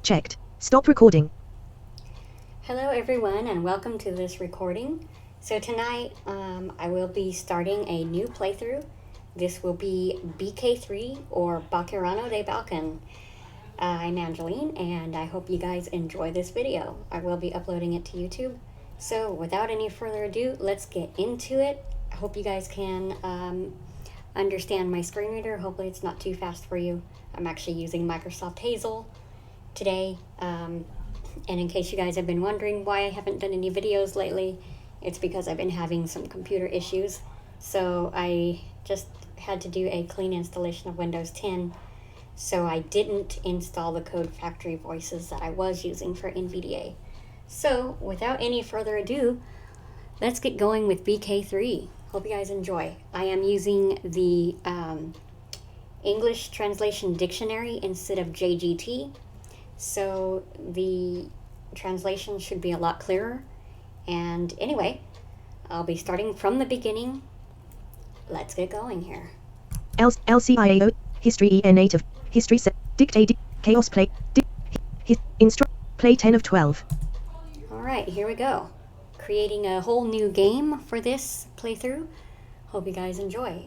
Checked. Stop recording. Hello everyone and welcome to this recording. So tonight I will be starting a new playthrough. This will be BK3 or Baccano de Balkan. I'm Angeline and I hope you guys enjoy this video. I will be uploading it to YouTube. So without any further ado, let's get into it. I hope you guys can understand my screen reader. Hopefully it's not too fast for you. I'm actually using Microsoft Hazel today. And in case you guys have been wondering why I haven't done any videos lately, it's because I've been having some computer issues. So I just had to do a clean installation of Windows 10. So I didn't install the Code Factory voices that I was using for NVDA. So without any further ado, let's get going with BK3. Hope you guys enjoy. I am using the English Translation Dictionary instead of JGT. So the translation should be a lot clearer. And anyway, I'll be starting from the beginning. Let's get going here. LCIAO, history native, history set, dictate, chaos play, play 10 of 12. Alright, here we go. Creating a whole new game for this playthrough. Hope you guys enjoy.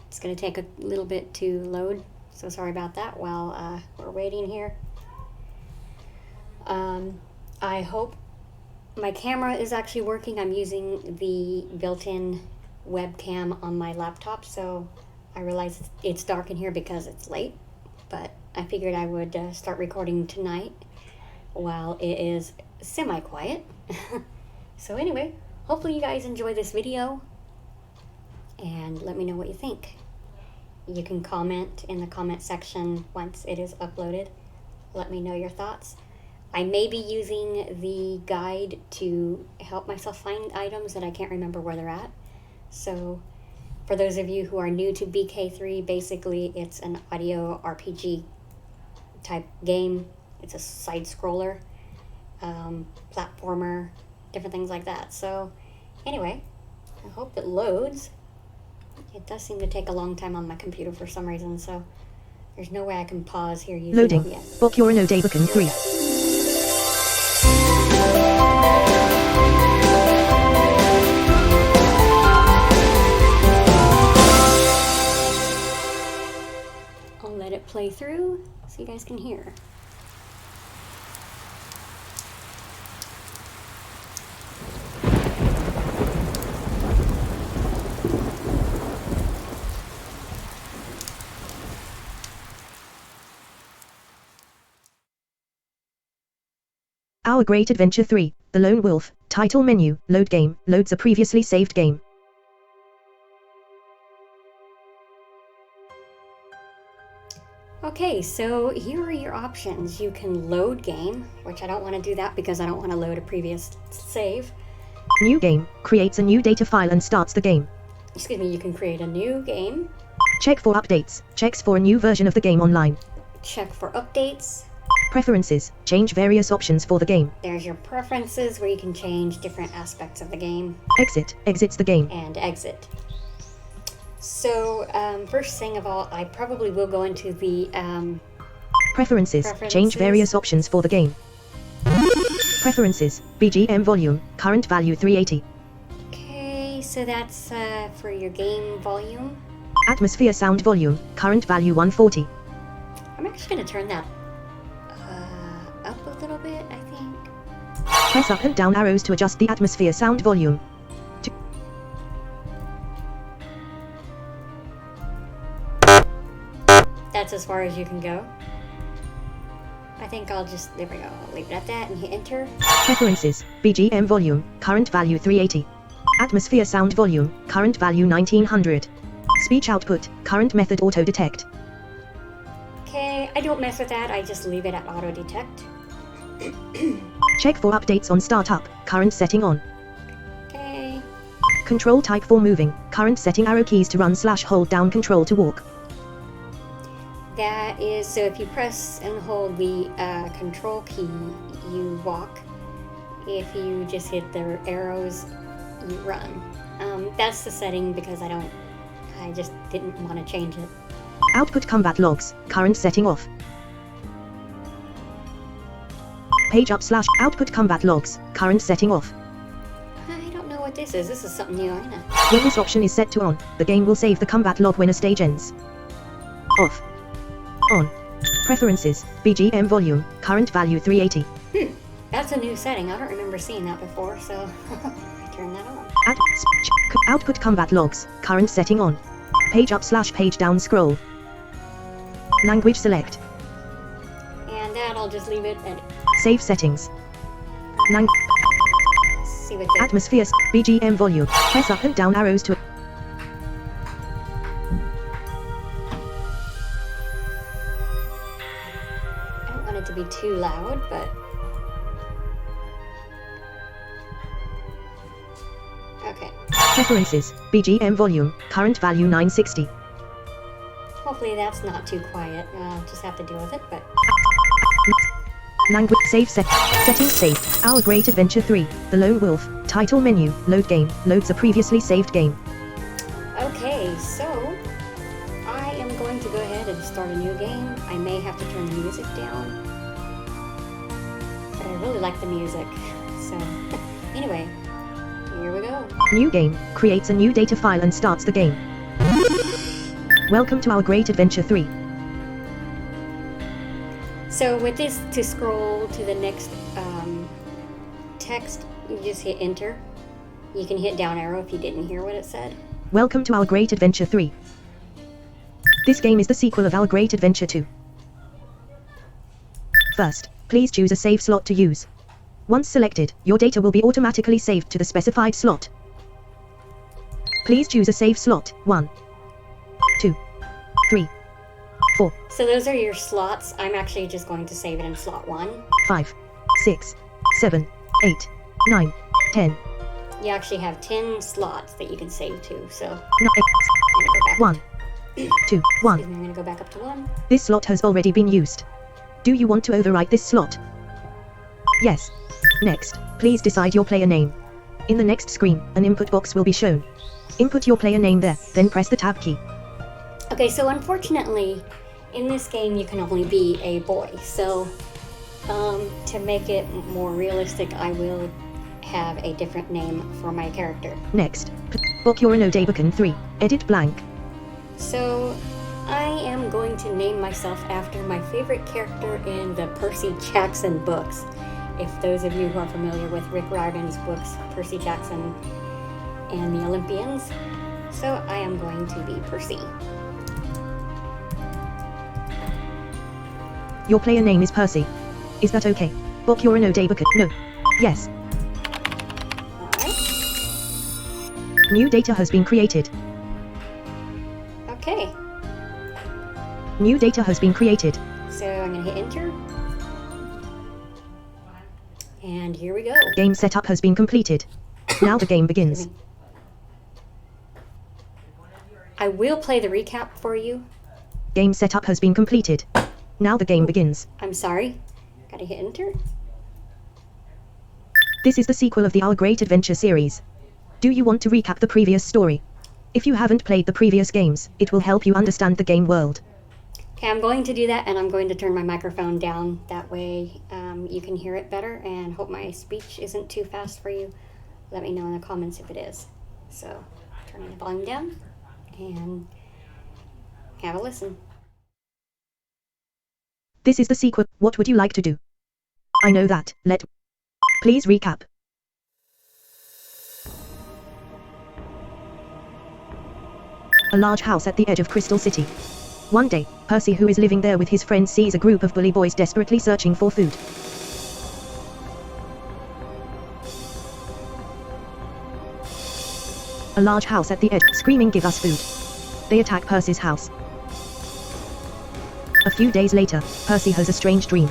It's going to take a little bit to load, so sorry about that while we're waiting here. I hope my camera is actually working. I'm using the built-in webcam on my laptop, so I realize it's dark in here because it's late, but I figured I would start recording tonight while it is semi-quiet. So anyway, hopefully you guys enjoy this video and let me know what you think. You can comment in the comment section once it is uploaded. Let me know your thoughts. I may be using the guide to help myself find items that I can't remember where they're at. So for those of you who are new to BK3, basically it's an audio RPG type game. It's a side scroller, platformer, different things like that. So anyway, I hope it loads. It does seem to take a long time on my computer for some reason, so there's no way I can pause here using Loading. OBS. de Balkan 3. I'll let it play through so you guys can hear. Our Great Adventure 3, The Lone Wolf, title menu, load game, loads a previously saved game. Okay, so here are your options. You can load game, which I don't want to do that because I don't want to load a previous save. New game, creates a new data file and starts the game. Excuse me, you can create a new game. Check for updates, checks for a new version of the game online. Check for updates. Preferences, change various options for the game. There's your preferences where you can change different aspects of the game. Exit, exits the game. And exit. So, first thing of all, I probably will go into the Preferences, change various options for the game. Preferences, BGM volume, current value 380. Okay, so that's for your game volume. Atmosphere sound volume, current value 140. I'm actually going to turn that up a little bit, I think. Press up and down arrows to adjust the atmosphere sound volume. That's as far as you can go. I think I'll just, there we go, I'll leave it at that and hit enter. Preferences, BGM volume, current value 380. Atmosphere sound volume, current value 1900. Speech output, current method auto detect. Okay, I don't mess with that, I just leave it at auto detect. Check for updates on startup, current setting on. Okay. Control type for moving, current setting arrow keys to run / hold down control to walk. That is, so if you press and hold the control key, you walk. If you just hit the arrows, you run. That's the setting because I just didn't want to change it. Output combat logs, current setting off. Page up slash output combat logs. Current setting off. I don't know what this is. This is something new, I know. When this option is set to on, the game will save the combat log when a stage ends. Off. On. Preferences. BGM volume. Current value 380. That's a new setting. I don't remember seeing that before, so I turn that on. Output combat logs. Current setting on. Page up slash page down scroll. Language select. And that I'll just leave it at Save settings. see what the Atmosphere. BGM volume. Press up and down arrows to. I don't want it to be too loud, but okay. Preferences. BGM volume. Current value 960. Hopefully that's not too quiet. I'll just have to deal with it, but Language save set. Settings saved. Our Great Adventure 3. The Lone Wolf. Title menu. Load game. Loads a previously saved game. okay, so I am going to go ahead and start a new game. I may have to turn the music down, but I really like the music. So anyway, here we go. New game. Creates a new data file and starts the game. Welcome to Our Great Adventure 3. So with this, to scroll to the next text, you just hit enter. You can hit down arrow if you didn't hear what it said. Welcome to Our Great Adventure 3. This game is the sequel of Our Great Adventure 2. First, please choose a save slot to use. Once selected, your data will be automatically saved to the specified slot. Please choose a save slot. 1, 2, 3, 4, So those are your slots. I'm actually just going to save it in slot 1. 5, 6, 7, 8, 9, 10, You actually have 10 slots that you can save to, so I'm 9, gonna go back. 1, 2, 1. Excuse me, I'm gonna go back up to 1. This slot has already been used. Do you want to overwrite this slot? Yes. Next, please decide your player name. In the next screen, an input box will be shown. Input your player name there, then press the tab key. Okay, so unfortunately, in this game you can only be a boy. So to make it more realistic, I will have a different name for my character. Next, Bokurano Daibukun 3, edit blank. So I am going to name myself after my favorite character in the Percy Jackson books. If those of you who are familiar with Rick Riordan's books, Percy Jackson and the Olympians. So I am going to be Percy. Your player name is Percy. Is that okay? Bokurano Daibukun. No. Yes. Alright. New data has been created. Okay. New data has been created. So I'm going to hit enter. And here we go. Game setup has been completed. Now the game begins. I will play the recap for you. Game setup has been completed. Now the game begins. I'm sorry. Gotta hit enter. This is the sequel of the Our Great Adventure series. Do you want to recap the previous story? If you haven't played the previous games, it will help you understand the game world. Okay, I'm going to do that, and I'm going to turn my microphone down. That way you can hear it better, and hope my speech isn't too fast for you. Let me know in the comments if it is. So, turning the volume down, and have a listen. This is the sequel. What would you like to do? I know that. Please recap. A large house at the edge of Crystal City. One day, Percy, who is living there with his friends, sees a group of bully boys desperately searching for food. A large house at the edge, screaming, "Give us food!" They attack Percy's house. A few days later, Percy has a strange dream.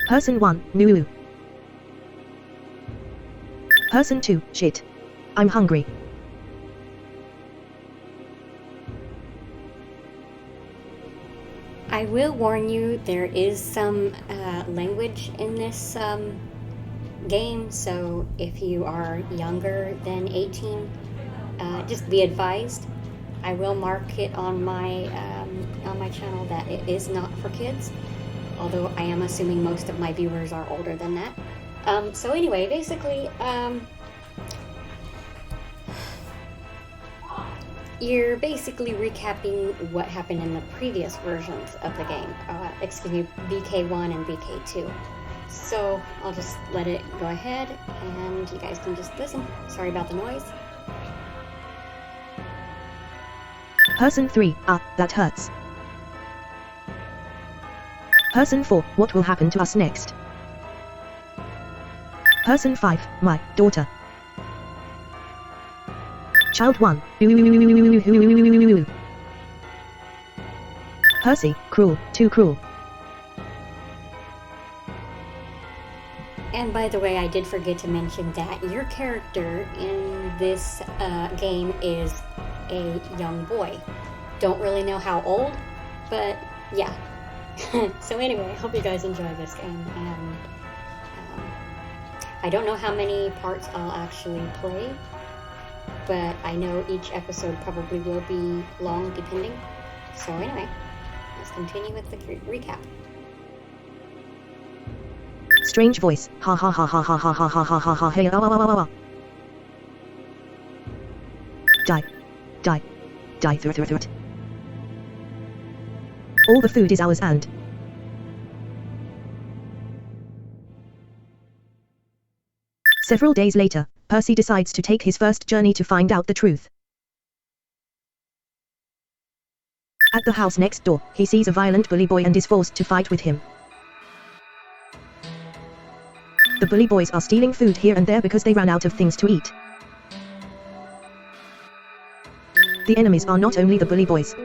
Person 1, Nuu. Person 2, shit. I'm hungry. I will warn you, there is some language in this game, so if you are younger than 18, just be advised. I will mark it on my channel that it is not for kids, although I am assuming most of my viewers are older than that. So anyway, basically, you're basically recapping what happened in the previous versions of the game, BK1 and BK2. So I'll just let it go ahead and you guys can just listen. Sorry about the noise. Person 3, that hurts. Person 4, what will happen to us next? Person 5, my daughter. Child 1, Percy, cruel, too cruel. And by the way, I did forget to mention that your character in this game is a young boy. Don't really know how old, but yeah. So anyway, I hope you guys enjoy this game, and I don't know how many parts I'll actually play, but I know each episode probably will be long depending. So anyway, let's continue with the recap. Strange voice, ha ha ha ha ha ha ha ha ha ha ha hey Die through it. All the food is ours and... Several days later, Percy decides to take his first journey to find out the truth. At the house next door, he sees a violent bully boy and is forced to fight with him. The bully boys are stealing food here and there because they ran out of things to eat. The enemies are not only the bully boys.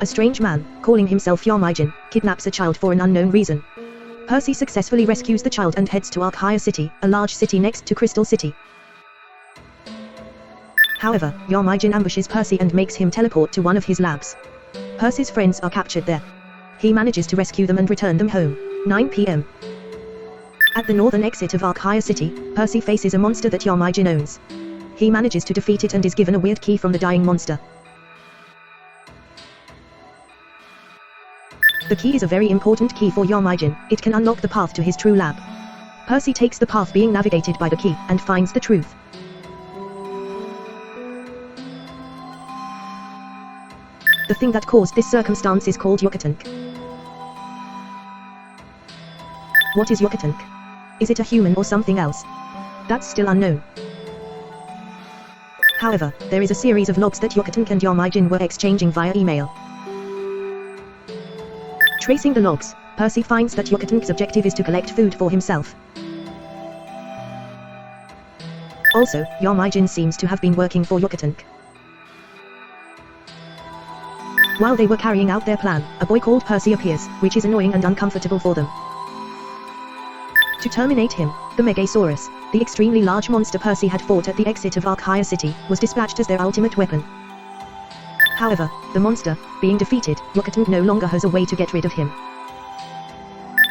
A strange man, calling himself Yarmijin, kidnaps a child for an unknown reason. Percy successfully rescues the child and heads to Archaea City, a large city next to Crystal City. However, Yarmijin ambushes Percy and makes him teleport to one of his labs. Percy's friends are captured there. He manages to rescue them and return them home. 9 p.m. At the northern exit of Archaea City, Percy faces a monster that Yarmijin owns. He manages to defeat it and is given a weird key from the dying monster. The key is a very important key for Yarmijin. It can unlock the path to his true lab. Percy takes the path being navigated by the key and finds the truth. The thing that caused this circumstance is called Yucatán. What is Yucatán? Is it a human or something else? That's still unknown. However, there is a series of logs that Yucatán and Yarmijin were exchanging via email. Tracing the logs, Percy finds that Yucatán's objective is to collect food for himself. Also, Yarmijin seems to have been working for Yucatán. While they were carrying out their plan, a boy called Percy appears, which is annoying and uncomfortable for them. To terminate him, the Megasaurus, the extremely large monster Percy had fought at the exit of Archaea City, was dispatched as their ultimate weapon. However, the monster, being defeated, Yucatán no longer has a way to get rid of him.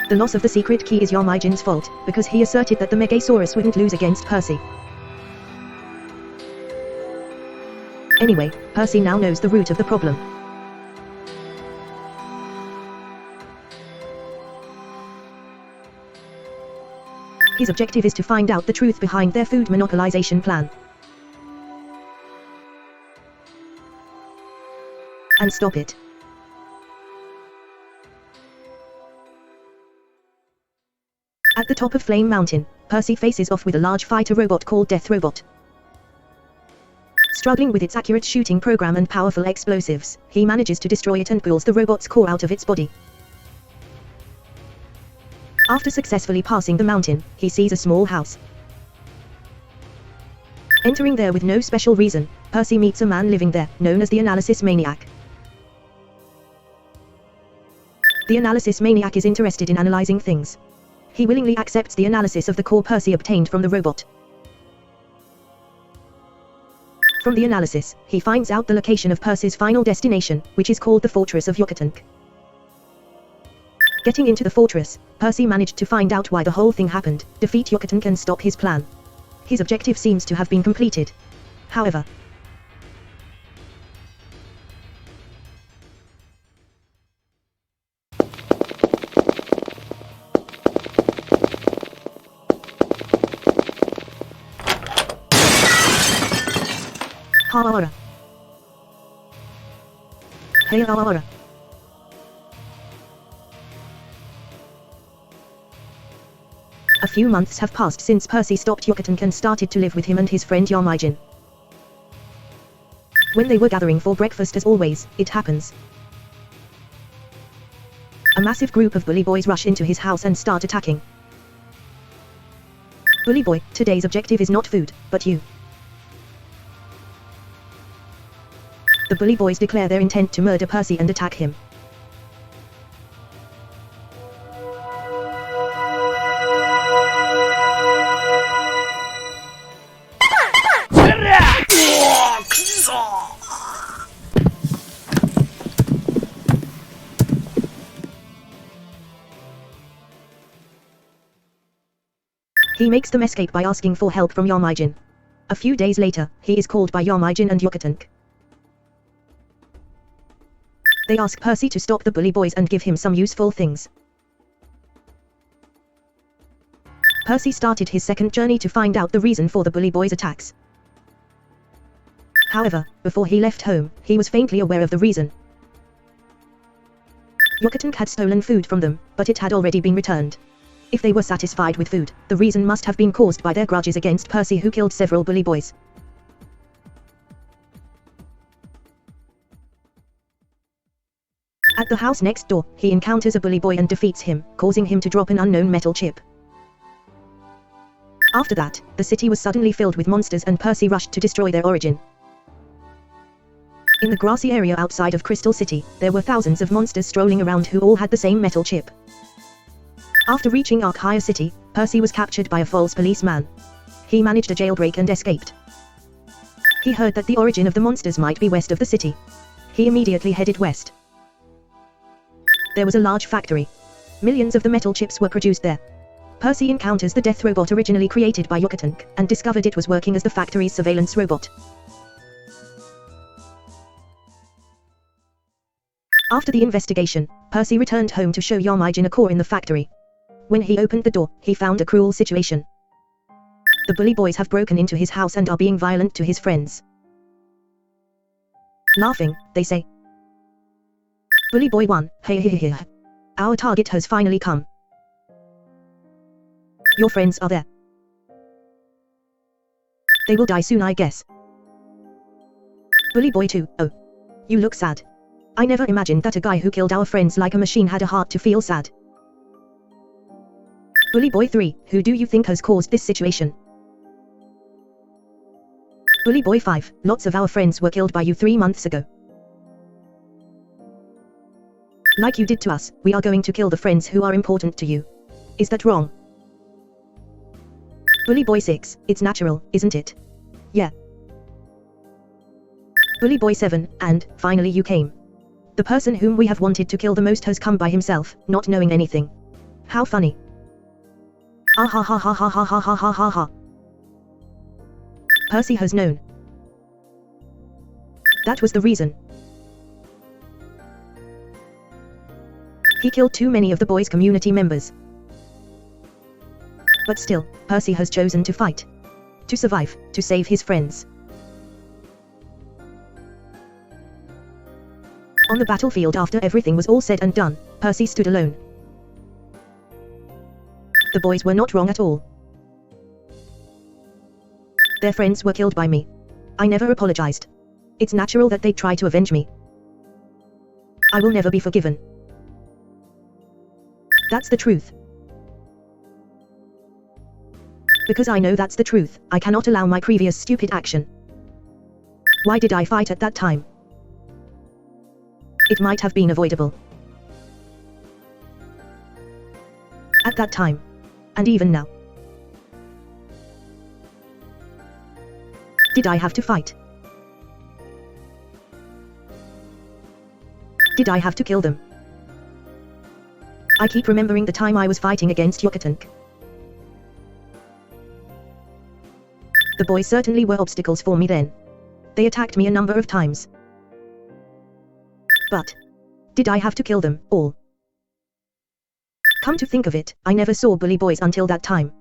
The loss of the secret key is Yarmijin's fault, because he asserted that the Megasaurus wouldn't lose against Percy. Anyway, Percy now knows the root of the problem. His objective is to find out the truth behind their food monopolization plan. And stop it. At the top of Flame Mountain, Percy faces off with a large fighter robot called Death Robot. Struggling with its accurate shooting program and powerful explosives, he manages to destroy it and pulls the robot's core out of its body. After successfully passing the mountain, he sees a small house. Entering there with no special reason, Percy meets a man living there, known as the Analysis Maniac. The Analysis Maniac is interested in analyzing things. He willingly accepts the analysis of the core Percy obtained from the robot. From the analysis, he finds out the location of Percy's final destination, which is called the Fortress of Yucatán. Getting into the fortress, Percy managed to find out why the whole thing happened, defeat Yucatán and stop his plan. His objective seems to have been completed. However, Ha. Hey. A few months have passed since Percy stopped Yucatan and started to live with him and his friend Yarmijin. When they were gathering for breakfast, as always, it happens. A massive group of bully boys rush into his house and start attacking. Bully boy, today's objective is not food, but you. The bully boys declare their intent to murder Percy and attack him. He makes them escape by asking for help from Yarmijin. A few days later, he is called by Yarmijin and Yucatan. They ask Percy to stop the bully boys and give him some useful things. Percy started his second journey to find out the reason for the bully boys' attacks. However, before he left home, he was faintly aware of the reason. Yucatan had stolen food from them, but it had already been returned. If they were satisfied with food, the reason must have been caused by their grudges against Percy, who killed several bully boys. At the house next door, he encounters a bully boy and defeats him, causing him to drop an unknown metal chip. After that, the city was suddenly filled with monsters and Percy rushed to destroy their origin. In the grassy area outside of Crystal City, there were thousands of monsters strolling around who all had the same metal chip. After reaching Archaea City, Percy was captured by a false policeman. He managed a jailbreak and escaped. He heard that the origin of the monsters might be west of the city. He immediately headed west. There was a large factory. Millions of the metal chips were produced there. Percy encounters the death robot originally created by Yucatan, and discovered it was working as the factory's surveillance robot. After the investigation, Percy returned home to show Yarmijin a core in the factory. When he opened the door, he found a cruel situation. The bully boys have broken into his house and are being violent to his friends. Laughing, they say, "Bully boy 1, hey. Our target has finally come. Your friends are there. They will die soon, I guess." Bully boy 2, "Oh. You look sad. I never imagined that a guy who killed our friends like a machine had a heart to feel sad." Bully boy 3, "Who do you think has caused this situation?" Bully boy 5, "Lots of our friends were killed by you 3 months ago. Like you did to us, we are going to kill the friends who are important to you. Is that wrong?" Bully boy 6, "It's natural, isn't it?" "Yeah." Bully boy 7, "And, finally you came. The person whom we have wanted to kill the most has come by himself, not knowing anything. How funny. Ah ha ha ha ha ha ha ha ha ha ha. Percy has known. That was the reason. He killed too many of the boys' community members. But still, Percy has chosen to fight. To survive, to save his friends. On the battlefield, after everything was all said and done, Percy stood alone. The boys were not wrong at all. Their friends were killed by me. I never apologized. It's natural that they try to avenge me. I will never be forgiven. That's the truth. Because I know that's the truth, I cannot allow my previous stupid action. Why did I fight at that time? It might have been avoidable. At that time. And even now. Did I have to fight? Did I have to kill them? I keep remembering the time I was fighting against Yucatan. The boys certainly were obstacles for me then. They attacked me a number of times. But did I have to kill them all? Come to think of it, I never saw bully boys until that time.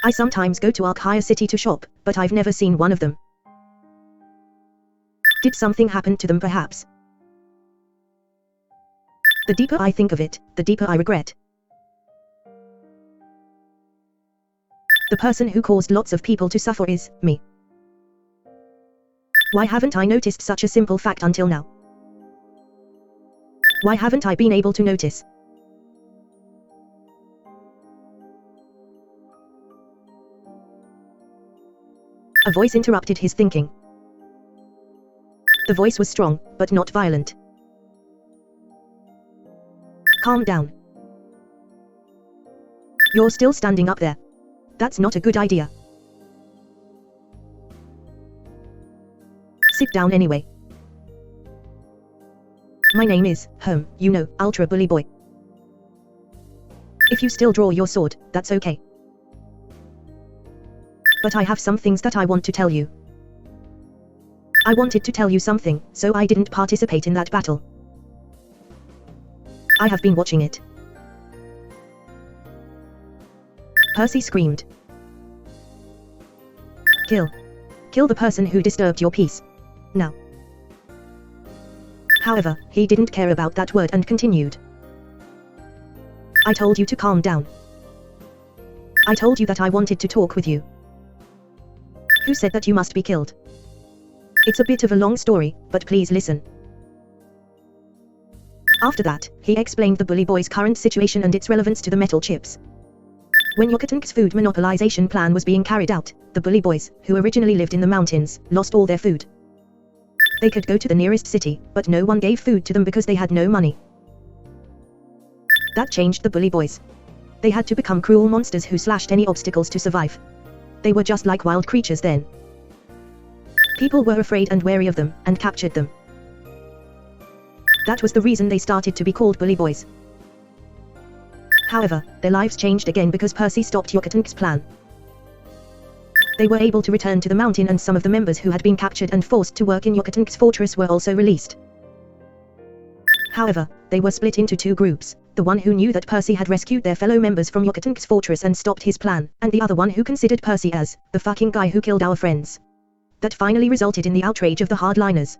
I sometimes go to Archaea City to shop, but I've never seen one of them. Did something happen to them perhaps? The deeper I think of it, the deeper I regret. The person who caused lots of people to suffer is me. Why haven't I noticed such a simple fact until now? Why haven't I been able to notice? A voice interrupted his thinking. The voice was strong, but not violent. Calm down. You're still standing up there. That's not a good idea. Sit down anyway. My name is, you know, Ultra Bully Boy. If you still draw your sword, that's okay. But I have some things that I want to tell you. I wanted to tell you something, so I didn't participate in that battle. I have been watching it. Percy screamed. Kill. Kill the person who disturbed your peace. Now. However, he didn't care about that word and continued. I told you to calm down. I told you that I wanted to talk with you. Who said that you must be killed? It's a bit of a long story, but please listen. After that, he explained the Bully Boy's current situation and its relevance to the metal chips. When Yokotank's food monopolization plan was being carried out, the Bully Boys, who originally lived in the mountains, lost all their food. They could go to the nearest city, but no one gave food to them because they had no money. That changed the Bully Boys. They had to become cruel monsters who slashed any obstacles to survive. They were just like wild creatures then. People were afraid and wary of them, and captured them. That was the reason they started to be called Bully Boys. However, their lives changed again because Percy stopped Yokotank's plan. They were able to return to the mountain and some of the members who had been captured and forced to work in Yokotank's fortress were also released. However, they were split into two groups, the one who knew that Percy had rescued their fellow members from Yokotank's fortress and stopped his plan, and the other one who considered Percy as the fucking guy who killed our friends. That finally resulted in the outrage of the hardliners.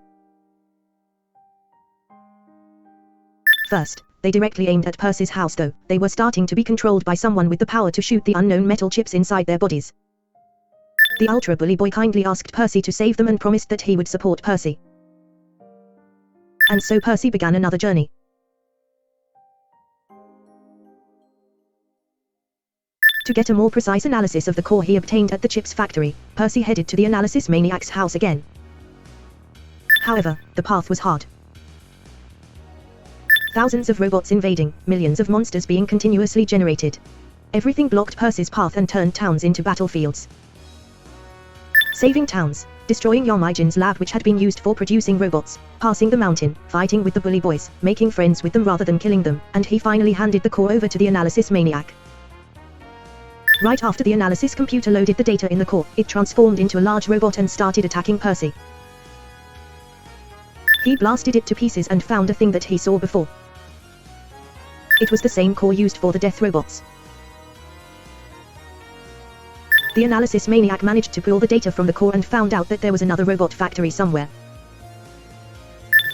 First, they directly aimed at Percy's house though, they were starting to be controlled by someone with the power to shoot the unknown metal chips inside their bodies. The Ultra Bully Boy kindly asked Percy to save them and promised that he would support Percy. And so Percy began another journey. To get a more precise analysis of the core he obtained at the chips factory, Percy headed to the Analysis Maniac's house again. However, the path was hard. Thousands of robots invading, millions of monsters being continuously generated. Everything blocked Percy's path and turned towns into battlefields. Saving towns, destroying Yarmijin's lab which had been used for producing robots, passing the mountain, fighting with the Bully Boys, making friends with them rather than killing them, and he finally handed the core over to the Analysis Maniac. Right after the analysis computer loaded the data in the core, it transformed into a large robot and started attacking Percy. He blasted it to pieces and found a thing that he saw before. It was the same core used for the death robots. The Analysis Maniac managed to pull the data from the core and found out that there was another robot factory somewhere.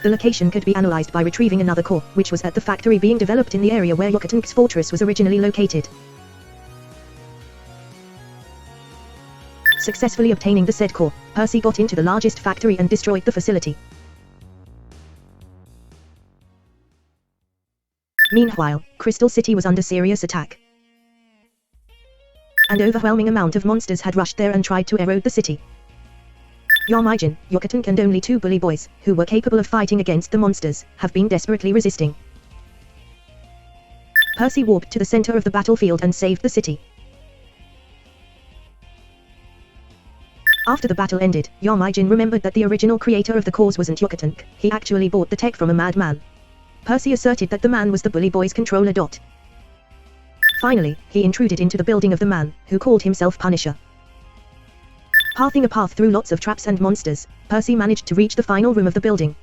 The location could be analyzed by retrieving another core, which was at the factory being developed in the area where Yokotank's fortress was originally located. Successfully obtaining the said core, Percy got into the largest factory and destroyed the facility. Meanwhile, Crystal City was under serious attack. An overwhelming amount of monsters had rushed there and tried to erode the city. Yarmijin, Yokotank and only two Bully Boys, who were capable of fighting against the monsters, have been desperately resisting. Percy warped to the center of the battlefield and saved the city. After the battle ended, Yarmijin remembered that the original creator of the cores wasn't Yokotank, he actually bought the tech from a madman. Percy asserted that the man was the Bully Boys' controller. Finally, he intruded into the building of the man, who called himself Punisher. Pathing a path through lots of traps and monsters, Percy managed to reach the final room of the building.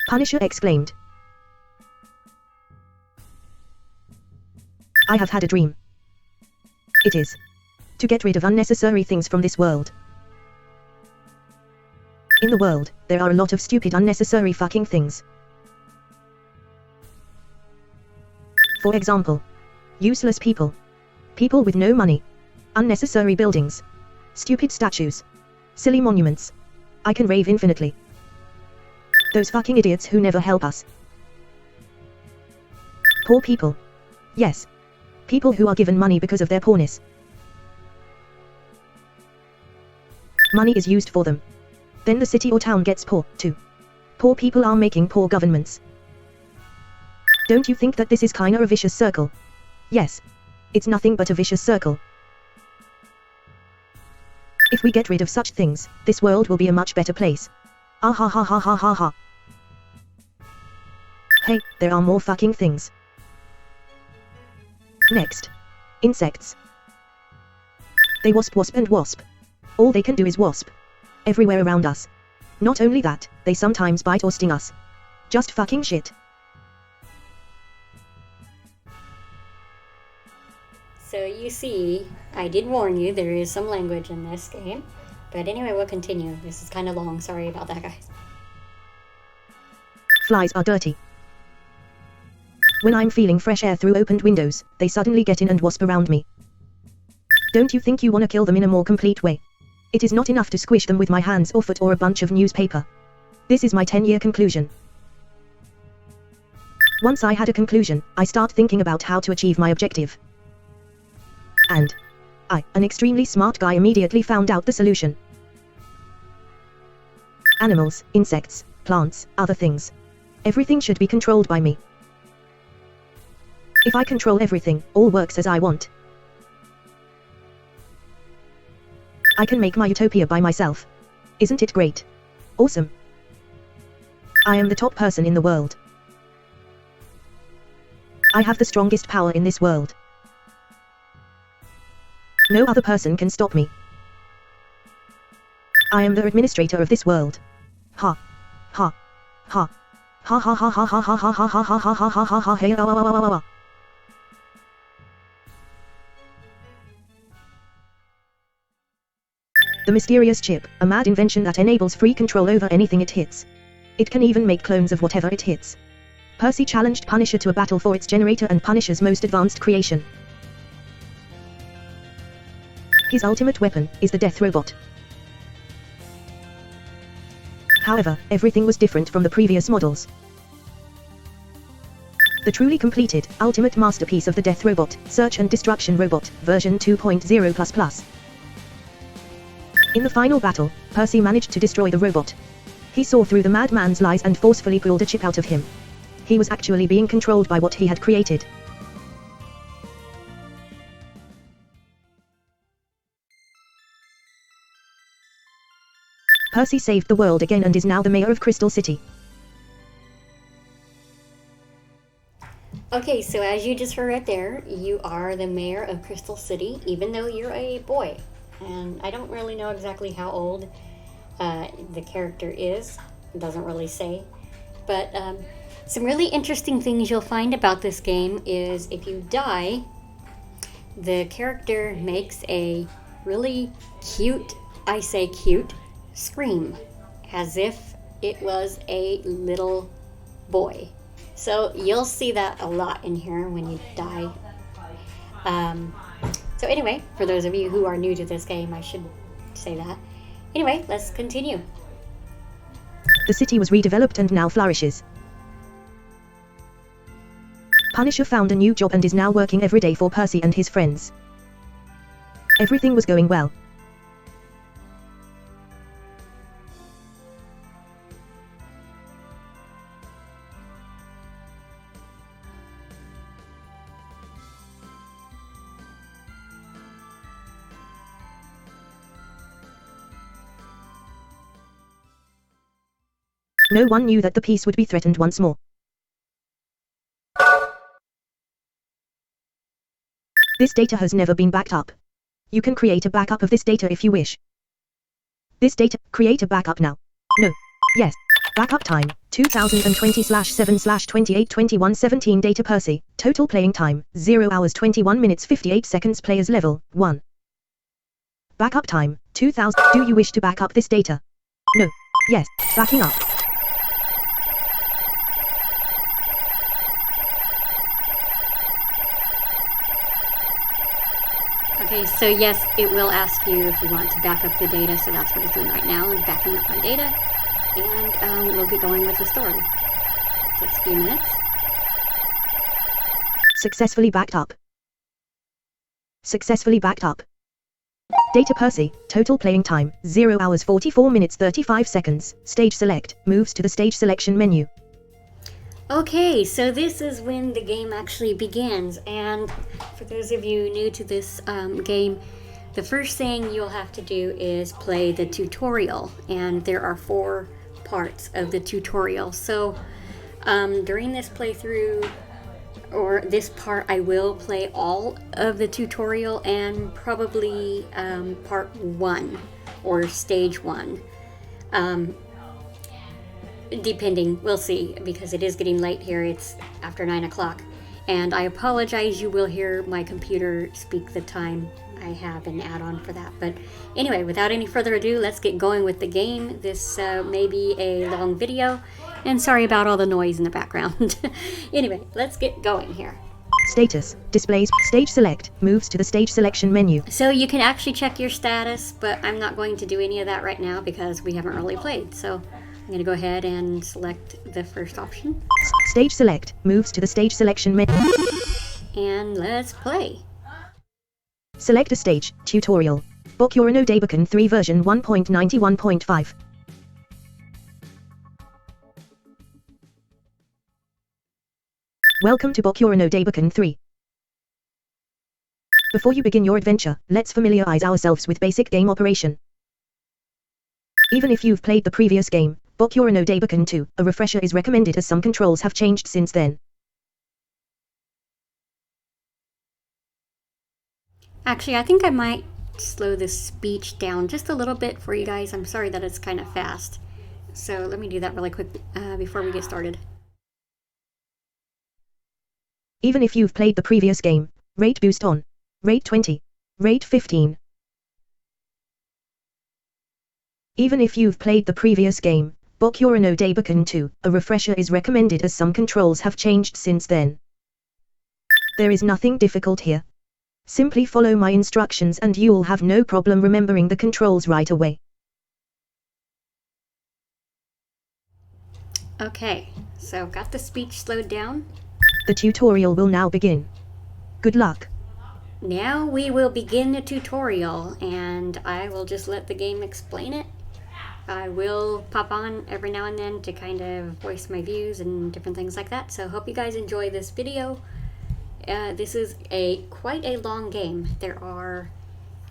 Punisher exclaimed. I have had a dream. It is To get rid of unnecessary things from this world. In the world, there are a lot of stupid unnecessary fucking things. For example, useless people. People with no money. Unnecessary buildings. Stupid statues. Silly monuments. I can rave infinitely. Those fucking idiots who never help us. Poor people. Yes. People who are given money because of their poorness. Money is used for them. Then the city or town gets poor, too. Poor people are making poor governments. Don't you think that this is kinda a vicious circle? Yes. It's nothing but a vicious circle. If we get rid of such things, this world will be a much better place. Ah ha ha ha ha ha ha. Hey, there are more fucking things. Next. Insects. They wasp and wasp. All they can do is wasp. Everywhere around us. Not only that, they sometimes bite or sting us. Just fucking shit. So you see, I did warn you, there is some language in this game. But anyway, we'll continue. This is kind of long, sorry about that, guys. Flies are dirty. When I'm feeling fresh air through opened windows, they suddenly get in and wasp around me. Don't you think you wanna kill them in a more complete way? It is not enough to squish them with my hands or foot or a bunch of newspaper. This is my 10-year conclusion. Once I had a conclusion, I start thinking about how to achieve my objective. And I, an extremely smart guy, immediately found out the solution. Animals, insects, plants, other things. Everything should be controlled by me. If I control everything, all works as I want. I can make my utopia by myself. Isn't it great? Awesome. I am the top person in the world. I have the strongest power in this world. No other person can stop me. I am the administrator of this world. Ha. Ha. Ha. Ha ha ha ha ha ha ha ha ha ha ha ha ha ha ha hey ah, ah, ah, ah, ah. The mysterious chip, a mad invention that enables free control over anything it hits. It can even make clones of whatever it hits. Percy challenged Punisher to a battle for its generator and Punisher's most advanced creation. His ultimate weapon is the death robot. However, everything was different from the previous models. The truly completed, ultimate masterpiece of the death robot, Search and Destruction Robot, version 2.0++. In the final battle, Percy managed to destroy the robot. He saw through the madman's lies and forcefully pulled a chip out of him. He was actually being controlled by what he had created. Percy saved the world again and is now the mayor of Crystal City. Okay, so as you just heard right there, you are the mayor of Crystal City, even though you're a boy. And I don't really know exactly how old the character is. It doesn't really say. But some really interesting things you'll find about this game is if you die, the character makes a really cute, I say cute, scream. As if it was a little boy. So you'll see that a lot in here when you die. So anyway, for those of you who are new to this game, I should say that. Anyway, let's continue. The city was redeveloped and now flourishes. Punisher found a new job and is now working every day for Percy and his friends. Everything was going well. No one knew that the peace would be threatened once more. This data has never been backed up. You can create a backup of this data if you wish. This data, create a backup now. No. Yes. Backup time, 2020/7/28/21/17 data Percy, total playing time, 0 hours 21 minutes 58 seconds players level, 1. Backup time, 2000. Do you wish to back up this data? No. Yes. Backing up. Okay, so yes, it will ask you if you want to back up the data, so that's what it's doing right now, is backing up my data, and we'll get going with the story. Takes a few minutes. Successfully backed up. Successfully backed up. Data Percy, total playing time, 0 hours 44 minutes 35 seconds, stage select, moves to the stage selection menu. Okay, so this is when the game actually begins, and for those of you new to this game, the first thing you'll have to do is play the tutorial, and there are 4 parts of the tutorial. So during this playthrough, or this part, I will play all of the tutorial and probably part 1 or stage 1. Depending, we'll see, because it is getting late here. It's after 9 o'clock. And I apologize, you will hear my computer speak the time. I have an add-on for that. But anyway, without any further ado, let's get going with the game. This may be a long video, and sorry about all the noise in the background. Anyway, let's get going here. Status, displays, stage select, moves to the stage selection menu. So you can actually check your status, but I'm not going to do any of that right now because we haven't really played. So I'm going to go ahead and select the first option. Stage select, moves to the stage selection menu. And let's play. Select a stage, tutorial. Bokurano Daibukon 3 version 1.91.5. Welcome to Bokurano Daibukon 3. Before you begin your adventure, let's familiarize ourselves with basic game operation. Even if you've played the previous game, Bokurano Daibukon 2, a refresher is recommended as some controls have changed since then. Actually, I think I might slow this speech down just a little bit for you guys. I'm sorry that it's kind of fast. So let me do that really quick before we get started. Even if you've played the previous game, rate boost on. Rate 20. Rate 15. Even if you've played the previous game, Bokurano Daibukon 2, a refresher is recommended as some controls have changed since then. There is nothing difficult here. Simply follow my instructions and you'll have no problem remembering the controls right away. Okay, so got the speech slowed down. The tutorial will now begin. Good luck. Now we will begin the tutorial, and I will just let the game explain it. I will pop on every now and then to kind of voice my views and different things like that, so hope you guys enjoy this video. This is quite a long game. There are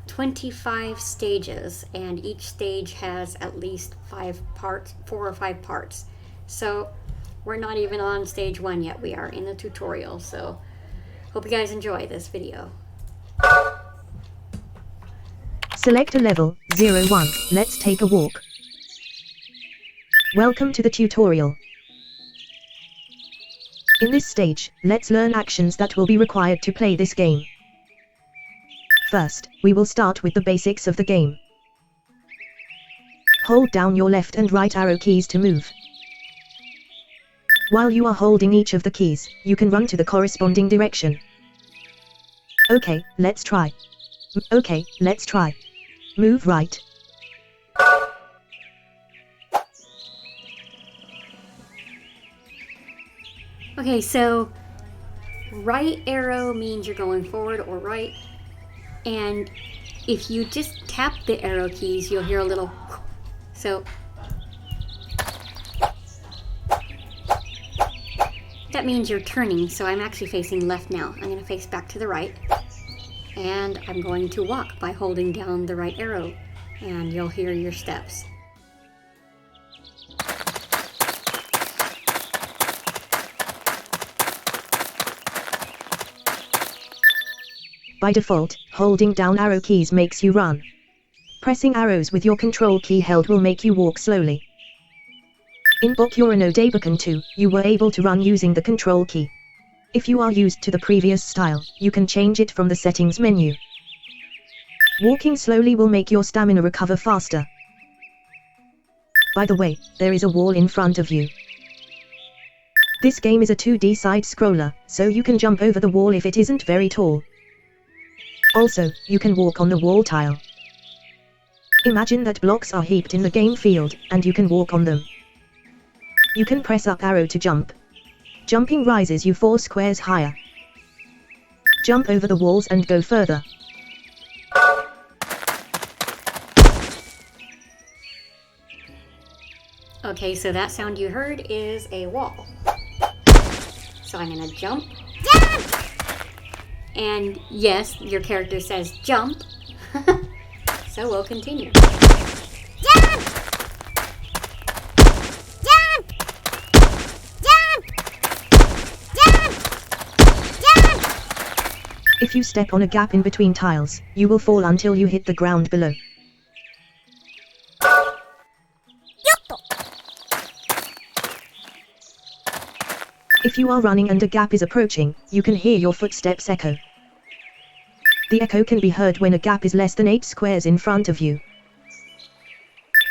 25 stages, and each stage has at least 4 or 5 parts. So we're not even on stage 1 yet. We are in the tutorial, so hope you guys enjoy this video. Select a level, 01, let's take a walk. Welcome to the tutorial. In this stage, let's learn actions that will be required to play this game. First, we will start with the basics of the game. Hold down your left and right arrow keys to move. While you are holding each of the keys, you can run to the corresponding direction. Okay, let's try. Okay, let's try. Move right. Okay, so right arrow means you're going forward or right, and if you just tap the arrow keys, you'll hear a little so that means you're turning. So I'm actually facing left now. I'm going to face back to the right, and I'm going to walk by holding down the right arrow, and you'll hear your steps. By default, holding down arrow keys makes you run. Pressing arrows with your control key held will make you walk slowly. In Bokurano Daibukon 2, you were able to run using the control key. If you are used to the previous style, you can change it from the settings menu. Walking slowly will make your stamina recover faster. By the way, there is a wall in front of you. This game is a 2D side-scroller, so you can jump over the wall if it isn't very tall. Also, you can walk on the wall tile. Imagine that blocks are heaped in the game field, and you can walk on them. You can press up arrow to jump. Jumping rises you 4 squares higher. Jump over the walls and go further. Okay, so that sound you heard is a wall. So I'm gonna jump. And yes, your character says jump. So we'll continue. If you step on a gap in between tiles, you will fall until you hit the ground below. If you are running and a gap is approaching, you can hear your footsteps echo. The echo can be heard when a gap is less than 8 squares in front of you.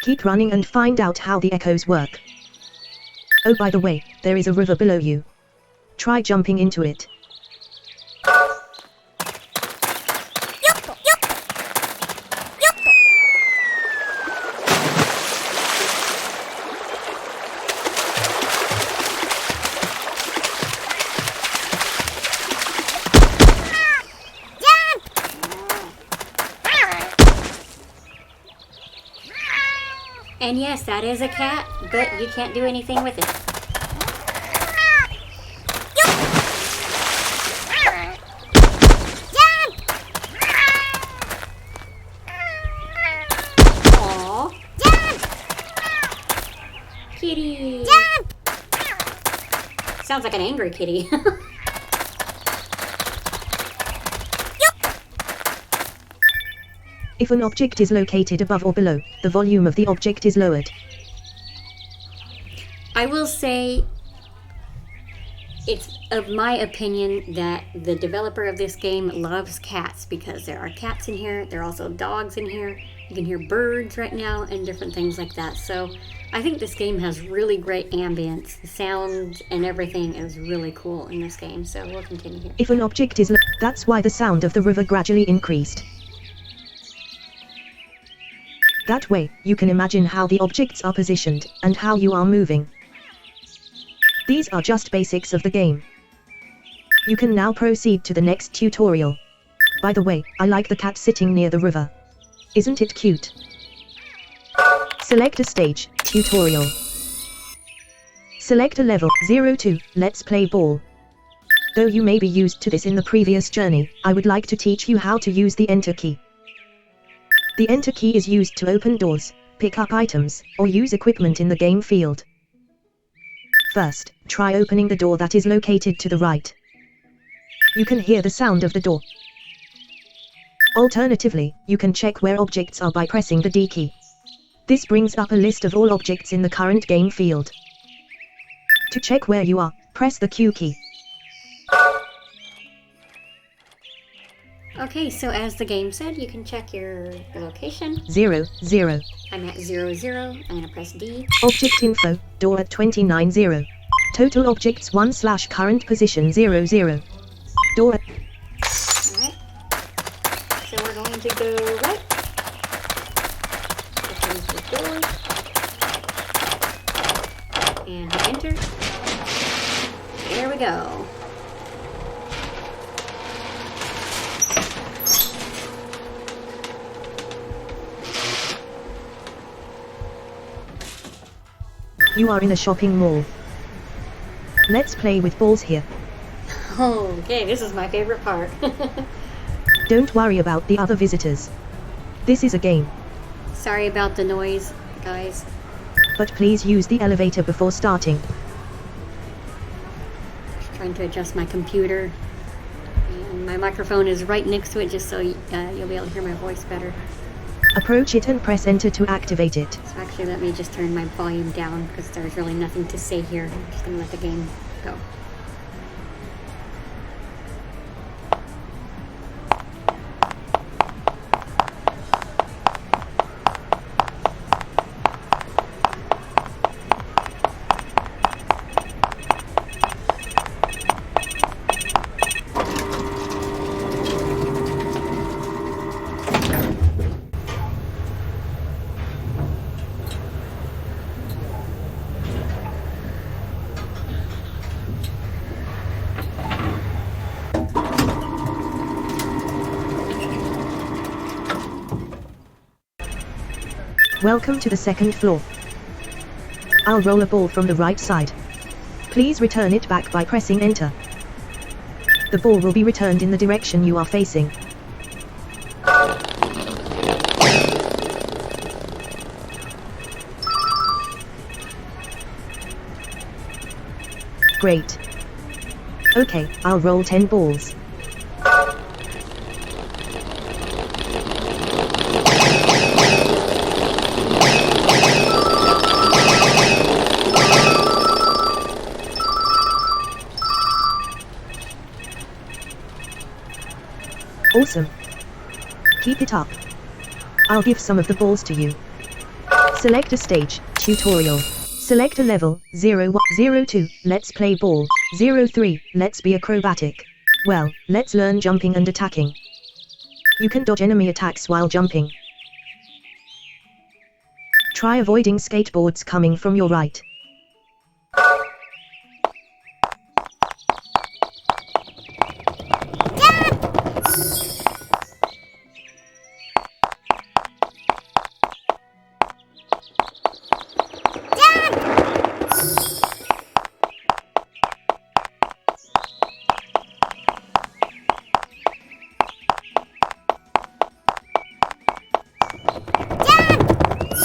Keep running and find out how the echoes work. Oh, by the way, there is a river below you. Try jumping into it. And yes, that is a cat, but you can't do anything with it. Aww. Kitty. Sounds like an angry kitty. If an object is located above or below, the volume of the object is lowered. I will say it's of my opinion that the developer of this game loves cats, because there are cats in here, there are also dogs in here, you can hear birds right now and different things like that. So I think this game has really great ambience. The sound and everything is really cool in this game, so we'll continue here. If an object is that's why the sound of the river gradually increased. That way, you can imagine how the objects are positioned, and how you are moving. These are just basics of the game. You can now proceed to the next tutorial. By the way, I like the cat sitting near the river. Isn't it cute? Select a stage, tutorial. Select a level, 02, let's play ball. Though you may be used to this in the previous journey, I would like to teach you how to use the enter key. The enter key is used to open doors, pick up items, or use equipment in the game field. First, try opening the door that is located to the right. You can hear the sound of the door. Alternatively, you can check where objects are by pressing the D key. This brings up a list of all objects in the current game field. To check where you are, press the Q key. Okay, so as the game said, you can check your location. 0, 0. I'm at 0, 0. I'm going to press D. Object info, door at 29, 0. Total objects 1/current position 0, 0. Door at... Alright. So we're going to go right. Opens the door. And hit enter. There we go. You are in a shopping mall. Let's play with balls here. Okay, this is my favorite part. Don't worry about the other visitors. This is a game. Sorry about the noise, guys. But please use the elevator before starting. Just trying to adjust my computer. And my microphone is right next to it, just so you'll be able to hear my voice better. Approach it and press enter to activate it. So actually, let me just turn my volume down, because there's really nothing to say here. I'm just going to let the game go. Welcome to the second floor. I'll roll a ball from the right side. Please return it back by pressing enter. The ball will be returned in the direction you are facing. Great. Okay, I'll roll 10 balls. Awesome. Keep it up. I'll give some of the balls to you. Select a stage, tutorial. Select a level, 02, let's play ball, 03, let's be acrobatic. Well, let's learn jumping and attacking. You can dodge enemy attacks while jumping. Try avoiding skateboards coming from your right. Dad!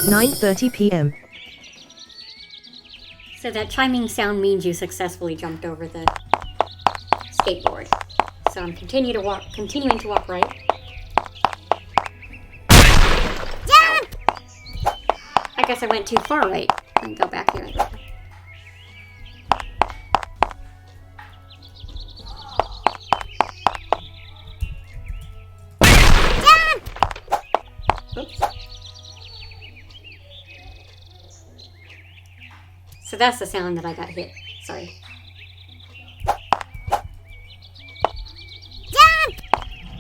9:30 p.m. So that chiming sound means you successfully jumped over the skateboard. So I'm continuing to walk right. Dad! I guess I went too far right. Let me go back here. Dad! Oops. So that's the sound that I got hit. Sorry. Dad!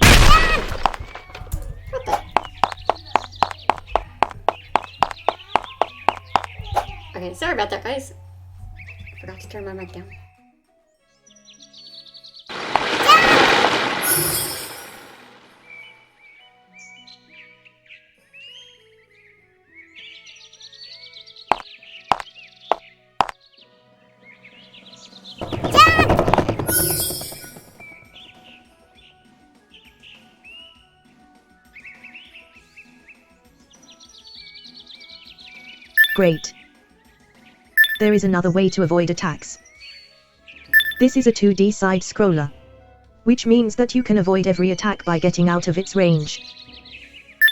Dad! What the? Okay, sorry about that, guys. I forgot to turn my mic down. Great. There is another way to avoid attacks. This is a 2D side scroller, which means that you can avoid every attack by getting out of its range.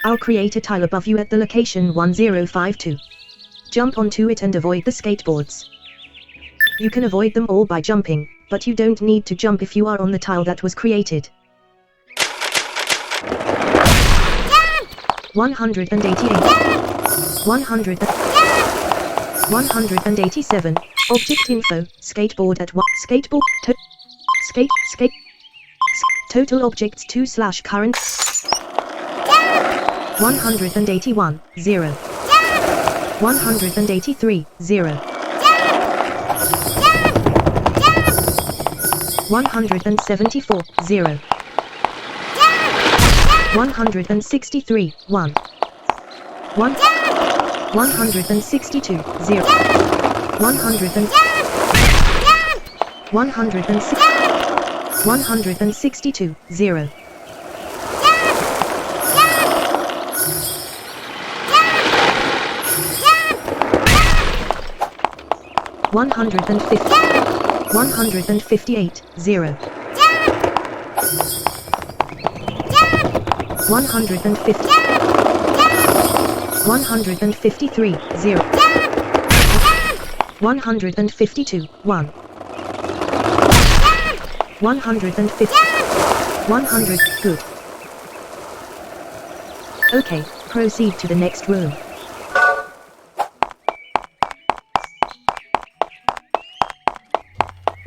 I'll create a tile above you at the location 1052. Jump onto it and avoid the skateboards. You can avoid them all by jumping, but you don't need to jump if you are on the tile that was created. 188. 187. Object info. Skateboard at what? Skateboard. Total objects 2/current. 181. 0. 183. 0. 174. 0. 163. 1. 162. 0. 162. 0. 150. 158. 0. 150. 153. 0. 152. 1. 150. 100. Good. Okay, proceed to the next room.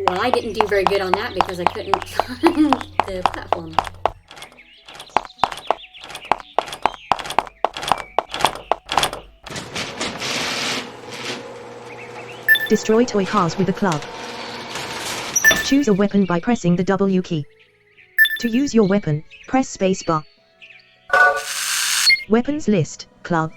Well, I didn't do very good on that because I couldn't find the platform. Destroy toy cars with a club. Choose a weapon by pressing the W key. To use your weapon, press spacebar. Weapons list, club.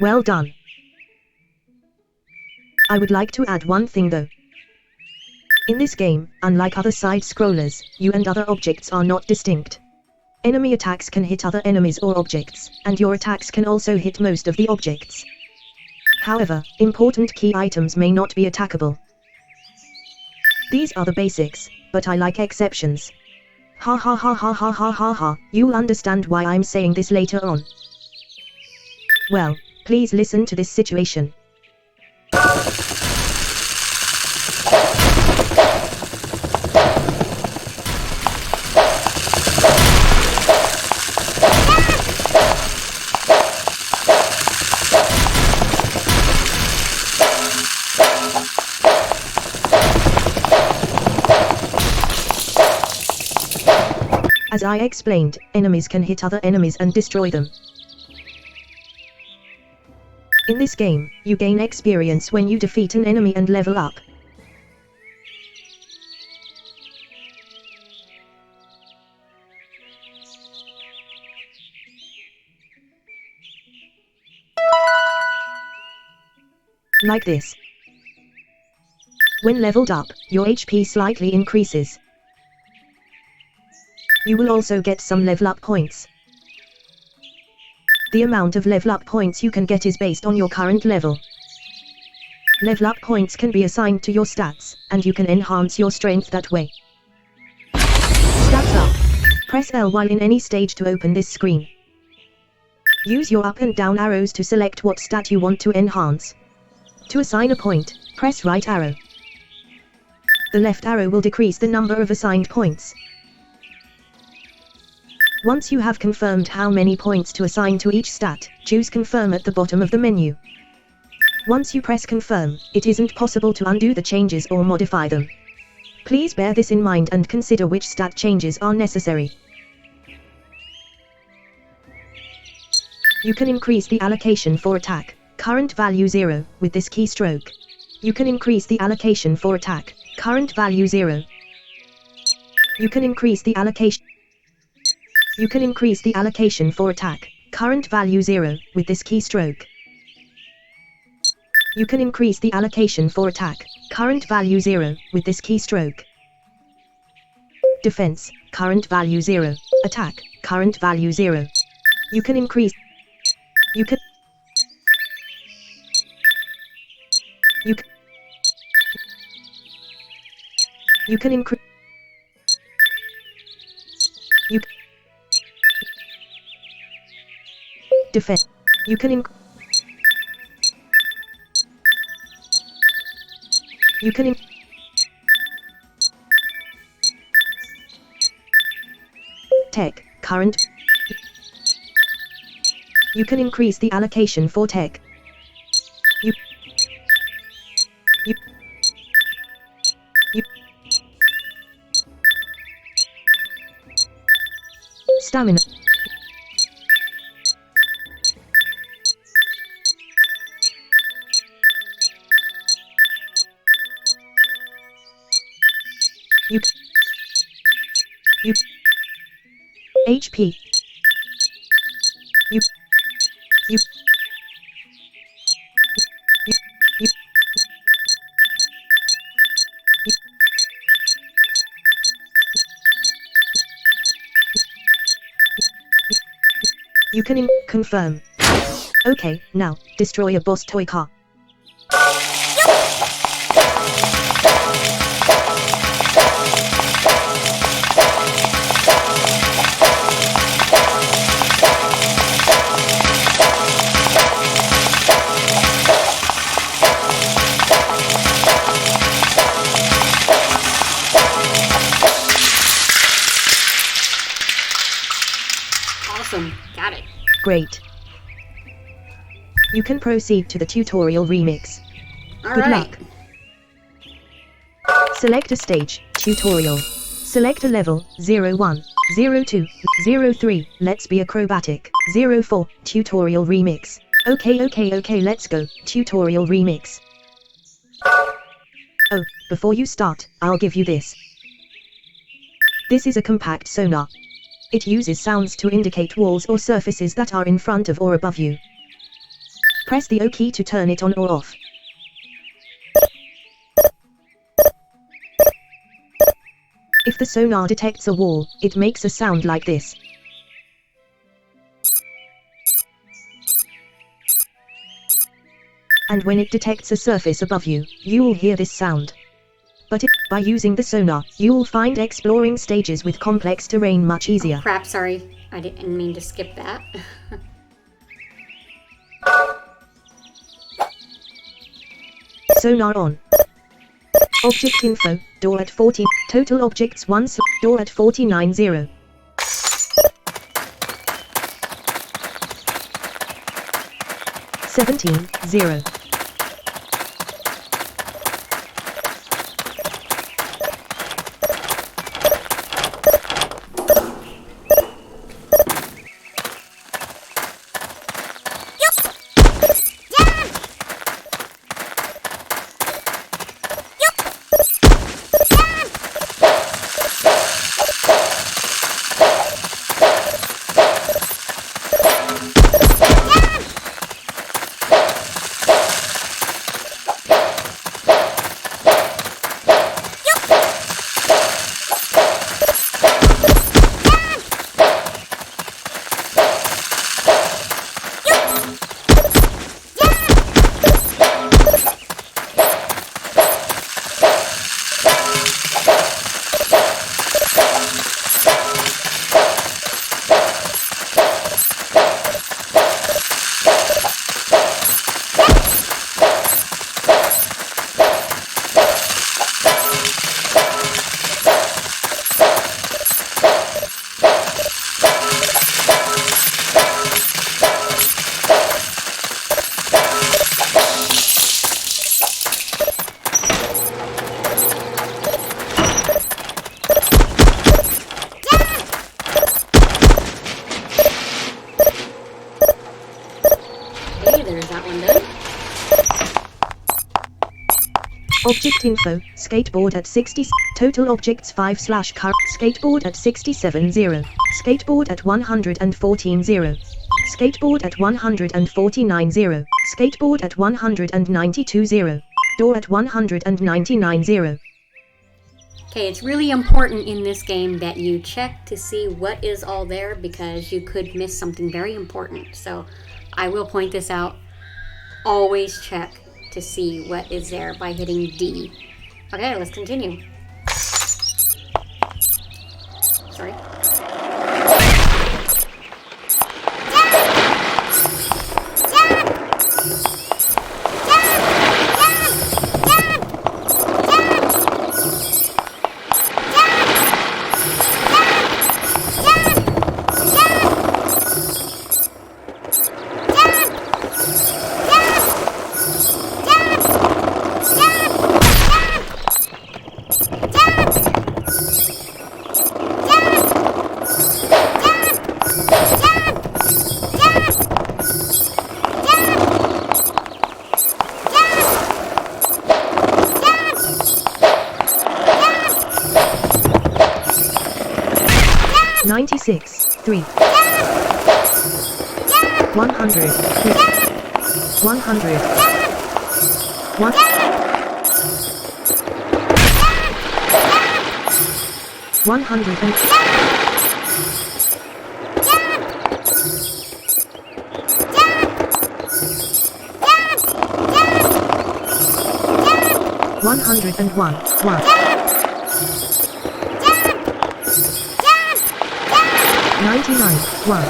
Well done. I would like to add one thing though. In this game, unlike other side-scrollers, you and other objects are not distinct. Enemy attacks can hit other enemies or objects, and your attacks can also hit most of the objects. However, important key items may not be attackable. These are the basics, but I like exceptions. Ha ha ha ha ha ha ha ha, you'll understand why I'm saying this later on. Well, please listen to this situation. As I explained, enemies can hit other enemies and destroy them. In this game, you gain experience when you defeat an enemy and level up. Like this. When leveled up, your HP slightly increases. You will also get some level up points. The amount of level up points you can get is based on your current level. Level up points can be assigned to your stats, and you can enhance your strength that way. Stats up. Press L while in any stage to open this screen. Use your up and down arrows to select what stat you want to enhance. To assign a point, press right arrow. The left arrow will decrease the number of assigned points. Once you have confirmed how many points to assign to each stat, choose Confirm at the bottom of the menu. Once you press Confirm, it isn't possible to undo the changes or modify them. Please bear this in mind and consider which stat changes are necessary. You can increase the allocation for attack, current value 0, with this keystroke. You can increase the allocation for attack, current value 0. You can increase the allocation for attack, current value 0, with this keystroke. You can increase the allocation for attack, current value 0, with this keystroke. Defense, current value 0. Attack, current value 0. You can increase defense. You can tech, current. You can increase the allocation for tech. Stamina. HP. You can confirm. Okay, now, destroy a boss toy car. Awesome, got it. Great. You can proceed to the tutorial remix. Good luck. Select a stage, tutorial. Select a level, 01, 02, 03, let's be acrobatic, 04, tutorial remix. Okay, let's go, tutorial remix. Oh, before you start, I'll give you this. This is a compact sonar. It uses sounds to indicate walls or surfaces that are in front of or above you. Press the O key to turn it on or off. If the sonar detects a wall, it makes a sound like this. And when it detects a surface above you, you will hear this sound. But by using the sonar, you will find exploring stages with complex terrain much easier. Oh, crap, sorry. I didn't mean to skip that. Sonar on. Object info, door at 40, total objects 1, door at 49 0. Seventeen 0. Object info, skateboard at 60, total objects 5 / car, skateboard at 67 0, skateboard at 114 0, skateboard at 149 0, skateboard at 192 0, door at 199 0. Okay, it's really important in this game that you check to see what is all there because you could miss something very important. So I will point this out. Always check to see what is there by hitting D. Okay, let's continue. Sorry. 96 3 100 3 100 1 100 and 101 1 99 1 1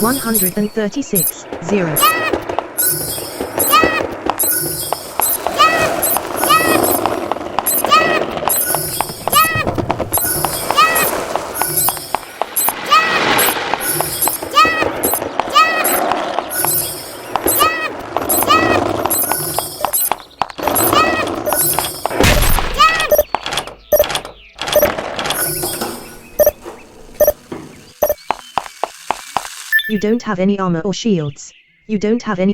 136, 0. You don't have any armor or shields. You don't have any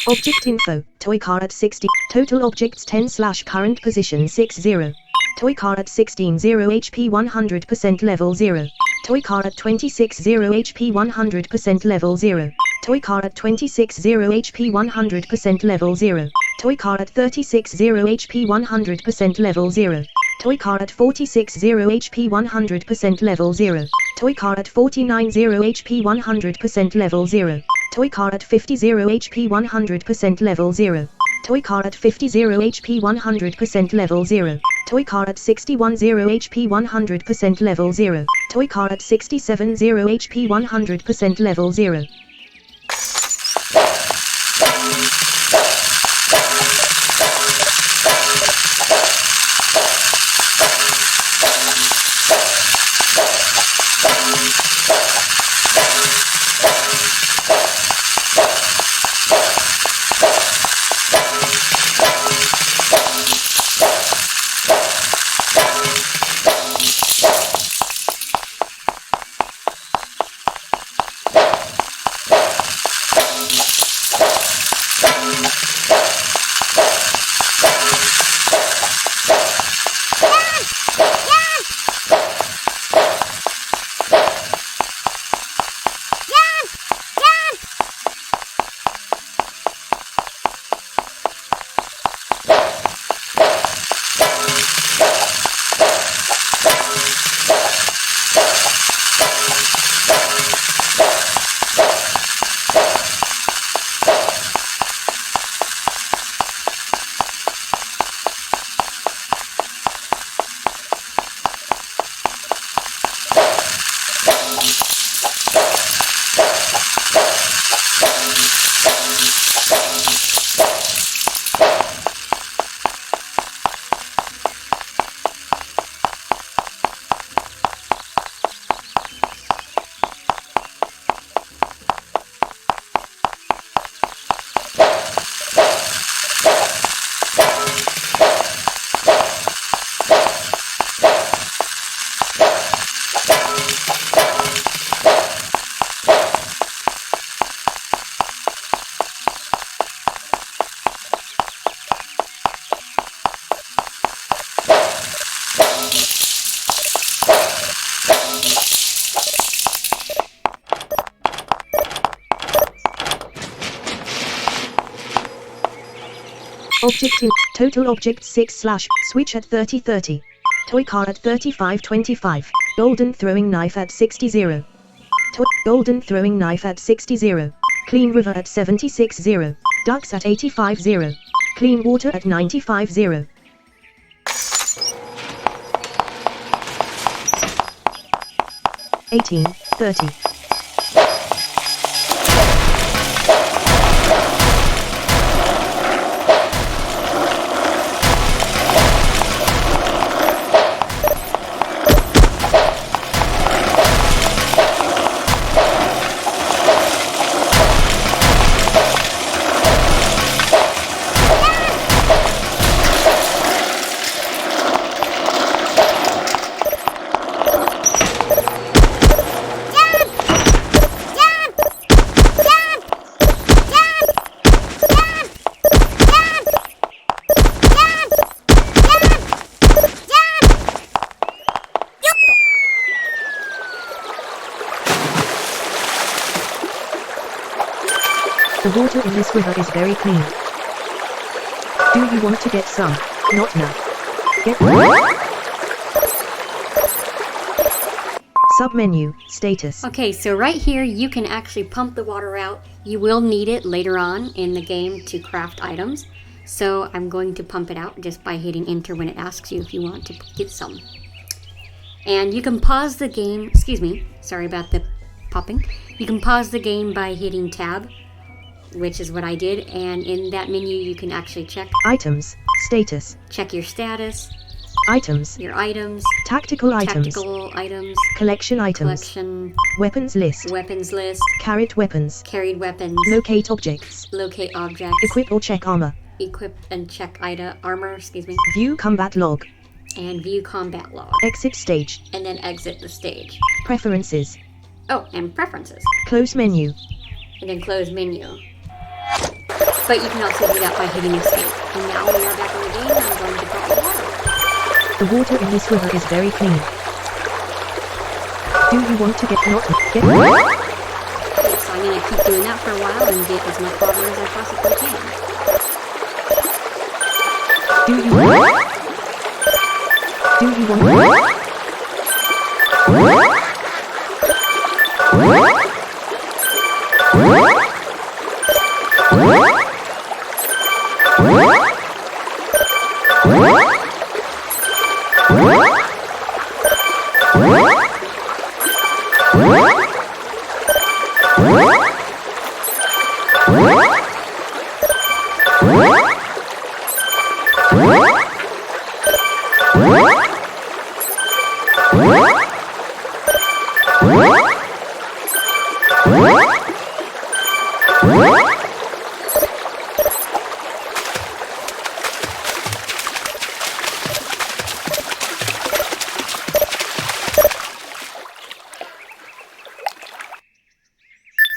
object info. Toy car at 60. Total objects 10 / current position 60. Toy car at 16 0 HP 100% level 0. Toy car at 26 0 HP 100% level 0. Toy car at 26 0 HP 100% level 0. Toy car at 36 0 HP 100% level 0. Toy car at 46 0 HP 100% level 0. Toy car at 49 0 HP 100% level 0. Toy car at 50 0 HP 100% level 0. Toy car at 50 0 HP 100% level 0. Toy car at 61 0 HP 100% level 0. Toy car at 67 0 HP 100% level 0. Object in total object 6 / switch at 30-30. Toy car at 35-25. Golden throwing knife at 60-0. Golden throwing knife at 60-0. Clean river at 76-0. Ducks at 85-0. Clean water at 95-0. $18, $30. The water in this river is very clean. Do you want to get some? Not now. Get Submenu, status. Okay, so right here you can actually pump the water out. You will need it later on in the game to craft items. So I'm going to pump it out just by hitting enter when it asks you if you want to get some. And you can pause the game, excuse me, sorry about the popping. You can pause the game by hitting tab, which is what I did, and in that menu you can actually check items, status, check your status, items, your items, tactical items, collection items, collection, weapons list, carried weapons, carried weapons, locate objects, equip or check armor, equip and check armor, view combat log, and view combat log, exit stage, and then exit the stage. Preferences, oh, and preferences, close menu, and then close menu. But you can also do that by hitting escape. And now we are back in the game, and I'm going to drop the water. The water in this river is very clean. Do you want to get Yes, I'm going to keep doing that for a while and get as much water as I possibly can. Do you want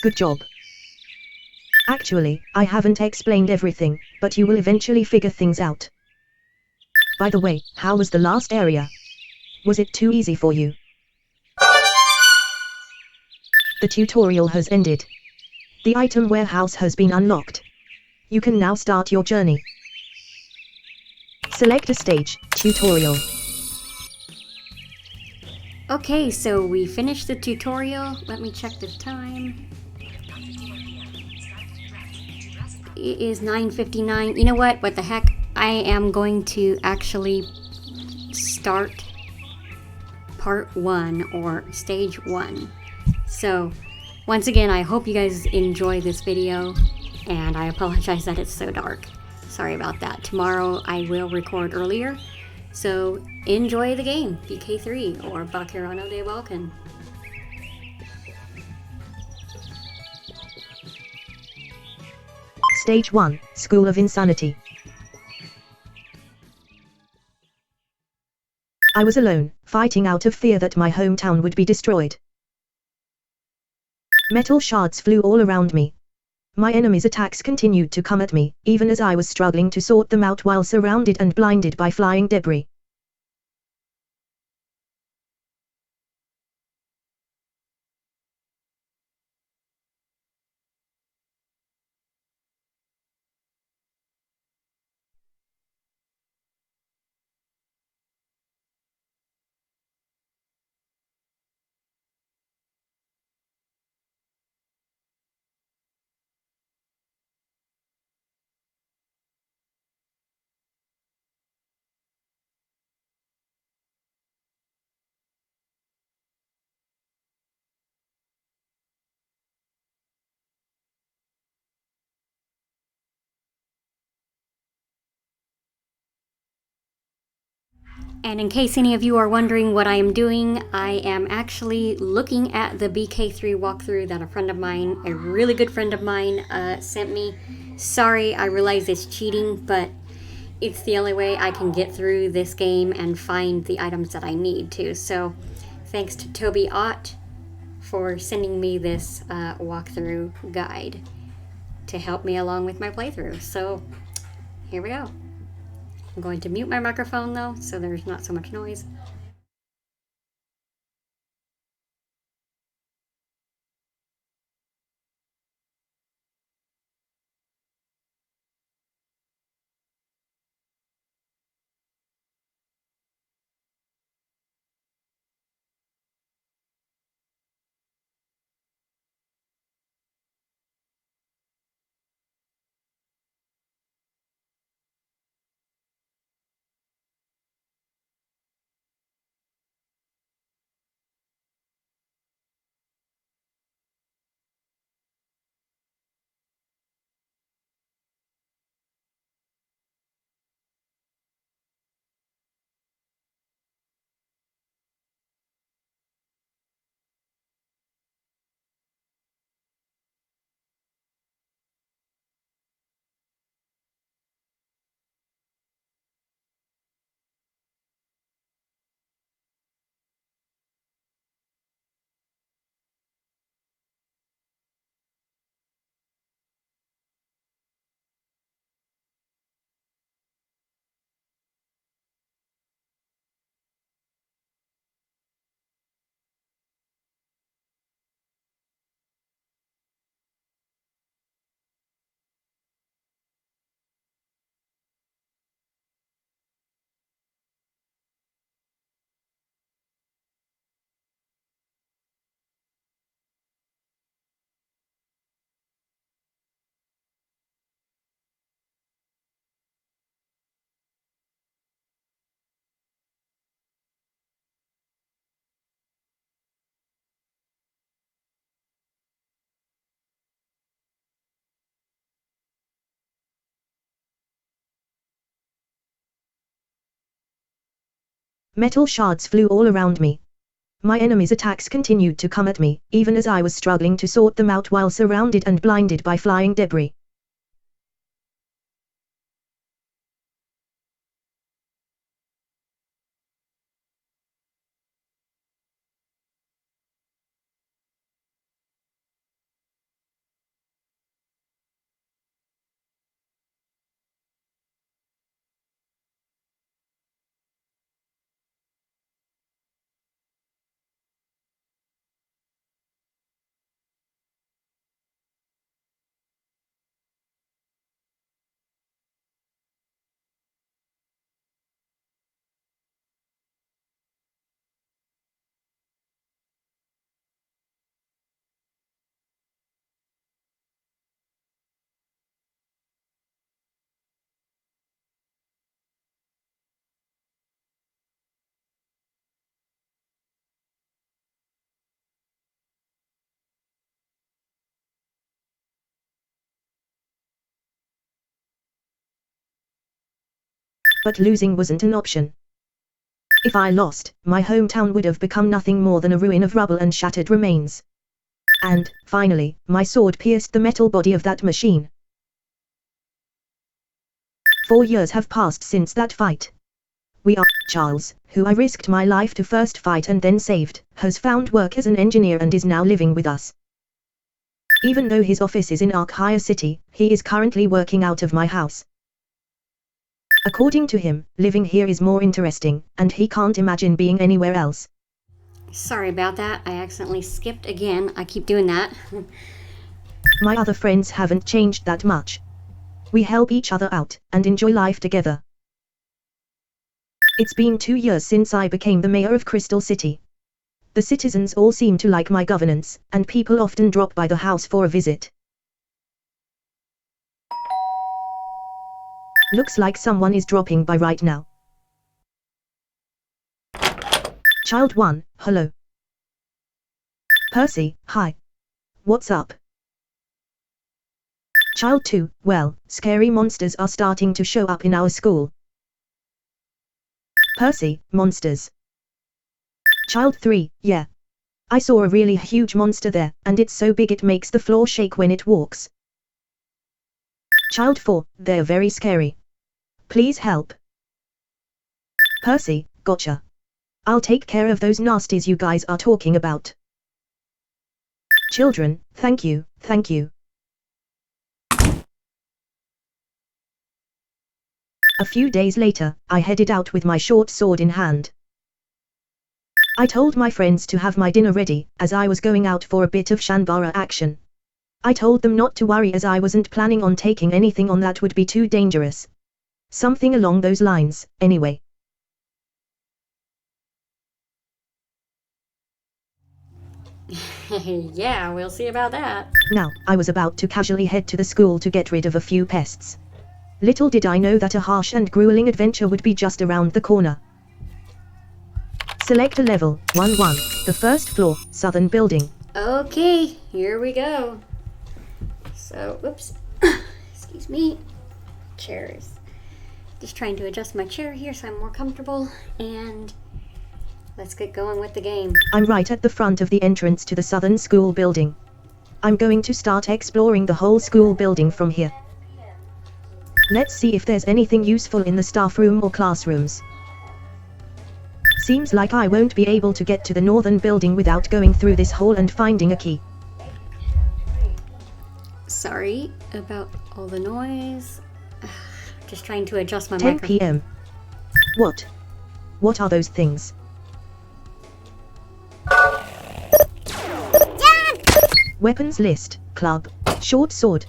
Good job. Actually, I haven't explained everything, but you will eventually figure things out. By the way, how was the last area? Was it too easy for you? The tutorial has ended. The item warehouse has been unlocked. You can now start your journey. Select a stage, tutorial. Okay, so we finished the tutorial. Let me check the time. It is 9:59. You know what? What the heck? I am going to actually start part 1 or stage 1. So, once again, I hope you guys enjoy this video, and I apologize that it's so dark. Sorry about that. Tomorrow I will record earlier. So, enjoy the game, BK3 or Bakirano de Balkan. Stage 1, School of Insanity. I was alone, fighting out of fear that my hometown would be destroyed. Metal shards flew all around me. My enemies' attacks continued to come at me, even as I was struggling to sort them out while surrounded and blinded by flying debris. And in case any of you are wondering what I am doing, I am actually looking at the BK3 walkthrough that a friend of mine, a really good friend of mine, sent me. Sorry, I realize it's cheating, but it's the only way I can get through this game and find the items that I need to. So thanks to Toby Ott for sending me this walkthrough guide to help me along with my playthrough. So here we go. I'm going to mute my microphone though, so there's not so much noise. Metal shards flew all around me. My enemy's attacks continued to come at me, even as I was struggling to sort them out while surrounded and blinded by flying debris. But losing wasn't an option. If I lost, my hometown would have become nothing more than a ruin of rubble and shattered remains. And, finally, my sword pierced the metal body of that machine. 4 years have passed since that fight. Charles, who I risked my life to first fight and then saved, has found work as an engineer and is now living with us. Even though his office is in Arkhire City, he is currently working out of my house. According to him, living here is more interesting, and he can't imagine being anywhere else. Sorry about that. I accidentally skipped again. I keep doing that. My other friends haven't changed that much. We help each other out, and enjoy life together. It's been 2 years since I became the mayor of Crystal City. The citizens all seem to like my governance, and people often drop by the house for a visit. Looks like someone is dropping by right now. Child 1, hello. Percy, hi. What's up? Child 2, well, scary monsters are starting to show up in our school. Percy, monsters. Child 3, yeah. I saw a really huge monster there, and it's so big it makes the floor shake when it walks. Child 4, they're very scary. Please help. Percy, gotcha. I'll take care of those nasties you guys are talking about. Children, thank you, thank you. A few days later, I headed out with my short sword in hand. I told my friends to have my dinner ready, as I was going out for a bit of Shanbara action. I told them not to worry as I wasn't planning on taking anything on that would be too dangerous. Something along those lines, anyway. Yeah, we'll see about that. Now, I was about to casually head to the school to get rid of a few pests. Little did I know that a harsh and grueling adventure would be just around the corner. Select a level, 1-1, the first floor, southern building. Okay, here we go. So, whoops. Excuse me. Chairs. Just trying to adjust my chair here so I'm more comfortable. And let's get going with the game. I'm right at the front of the entrance to the southern school building. I'm going to start exploring the whole school building from here. Let's see if there's anything useful in the staff room or classrooms. Seems like I won't be able to get to the northern building without going through this hall and finding a key. Sorry about all the noise. Just trying to adjust my 10 microphone. p.m. What? What are those things? Weapons list, club, short sword.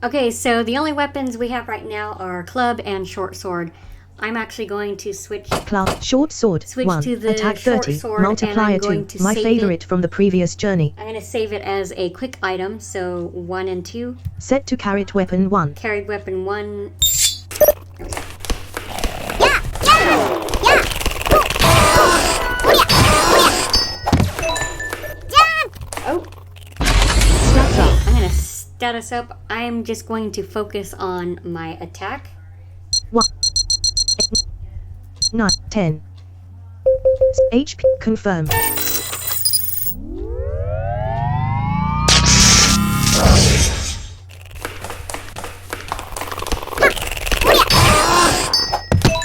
Okay, so the only weapons we have right now are club and short sword. I'm actually going to switch Club, short sword, Switch 1, to the attack short 30, sword, and I'm multiplier going 2, to my save favorite from the previous journey. I'm going to save it as a quick item, so 1 and 2. Set to carrot weapon 1. Carried weapon 1. Oh! Stats up. I'm going to status up. I'm just going to focus on my attack. 1, 9, 10. HP. Confirm.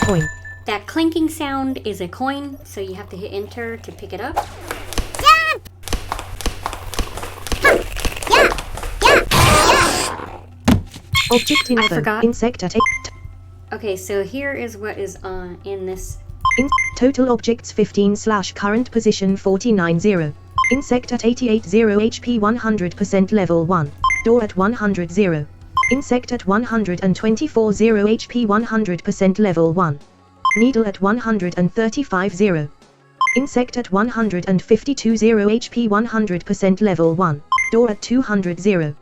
Coin. That clinking sound is a coin, so you have to hit enter to pick it up. Object info. I forgot. Insect at 8. Okay, so here is what is in this. Total objects 15 / current position 49-0. Insect at 88-0 HP 100% level 1. Door at 100-0. Insect at 124-0 HP 100% level 1. Needle at 135-0. Insect at 152-0 HP 100% level 1. Door at 200-0.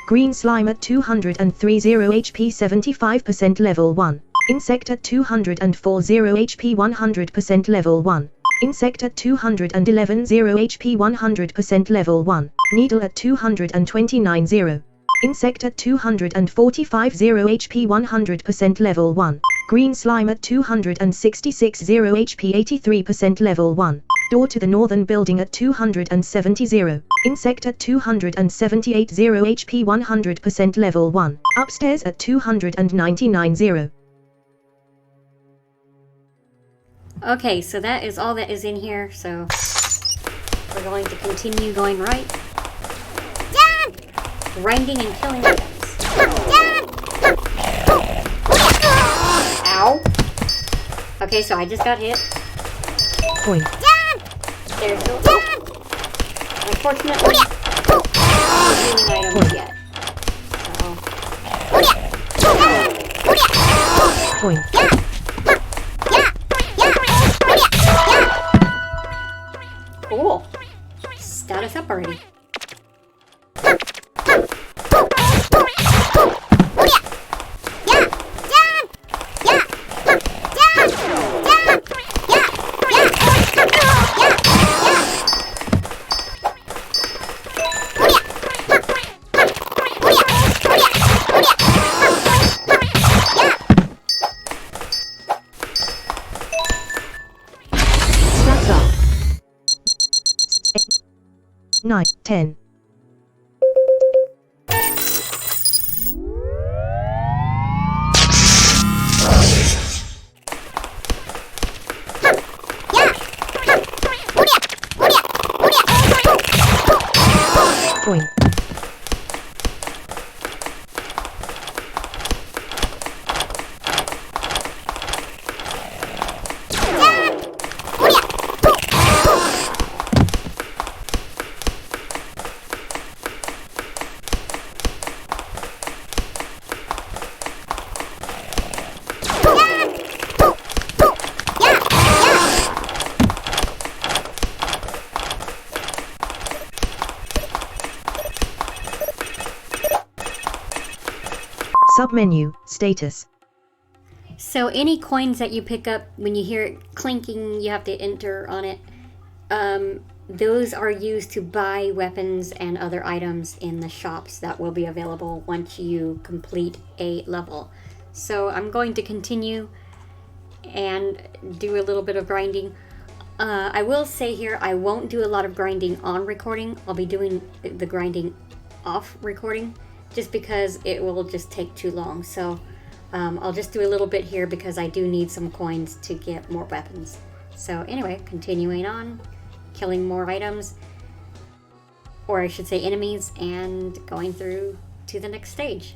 Green slime at 203-0 HP 75% level 1. Insect at 204-0 HP 100% level 1. Insect at 211-0 HP 100% level 1. Needle at 229-0. Insect at 245-0 HP 100% level 1. Green slime at 266-0 HP 83% level 1. Door to the northern building at 270-0. Insect at 278-0 HP 100% level 1. Upstairs at 299-0. Okay, so that is all that is in here, so we're going to continue going right. Grinding and killing items. Ow! Okay, so I just got hit. Coin. There's no... Unfortunately, no healing items yet. So... Coin. Cool. Start us up already. Stats up. 9, 10. Coin. Submenu, status. So any coins that you pick up, when you hear it clinking, you have to enter on it. Those are used to buy weapons and other items in the shops that will be available once you complete a level. So I'm going to continue and do a little bit of grinding. I will say here, I won't do a lot of grinding on recording. I'll be doing the grinding off recording, just because it will just take too long. So I'll just do a little bit here because I do need some coins to get more weapons. So anyway, continuing on, killing more items, or I should say enemies, and going through to the next stage.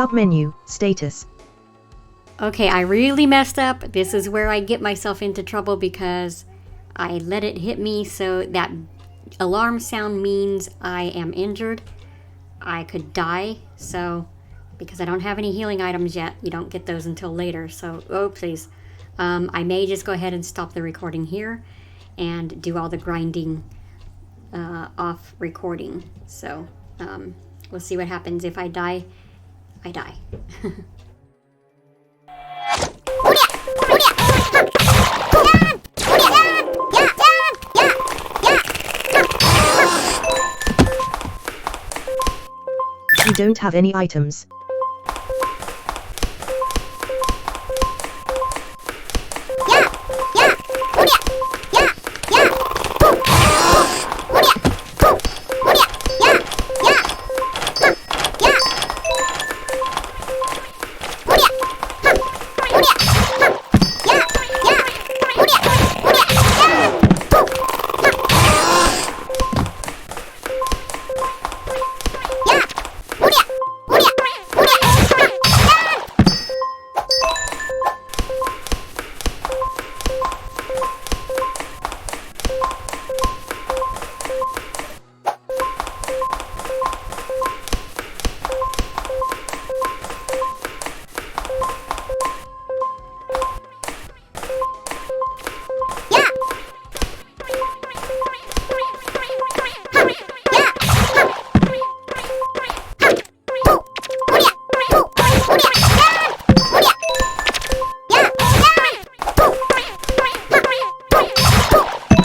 Submenu, status. Okay, I really messed up. This is where I get myself into trouble because I let it hit me, so that alarm sound means I am injured. I could die, so because I don't have any healing items yet, you don't get those until later, so oh please. I may just go ahead and stop the recording here and do all the grinding off recording. So we'll see what happens. If I die, I die. You don't have any items.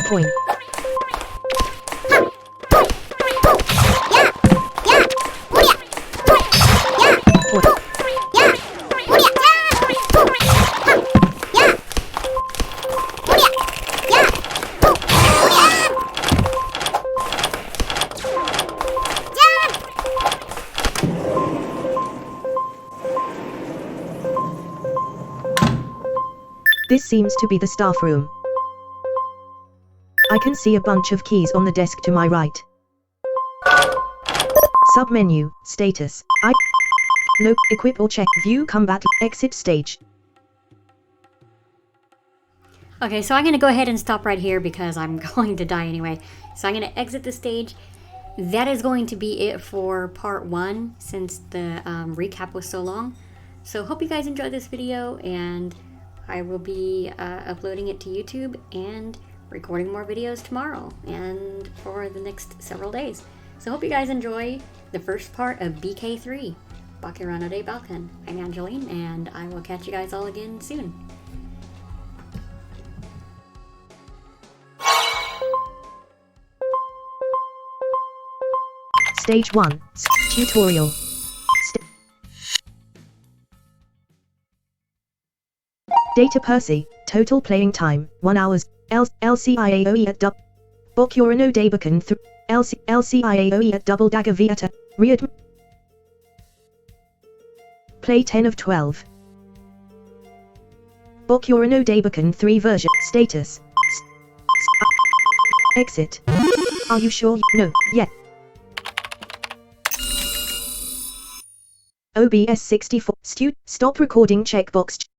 Point. This seems to be the staff room. I can see a bunch of keys on the desk to my right. Submenu, status. No, equip or check, view combat, exit stage. Okay, so I'm going to go ahead and stop right here because I'm going to die anyway. So I'm going to exit the stage. That is going to be it for part 1 since the recap was so long. So hope you guys enjoyed this video, and I will be uploading it to YouTube and recording more videos tomorrow and for the next several days. So hope you guys enjoy the first part of BK3, Bakirano de Balkan. I'm Angeline, and I will catch you guys all again soon. Stage 1, tutorial. Data Percy, total playing time, 1 hours. LCIAOE at Bokurano Dabakan LCIAOE at Double Dagger Viata, Read. Play 10 of 12. Bokurano Dabakan 3 version, status. Exit. Are you sure? No, yet. OBS 64, stop recording checkbox.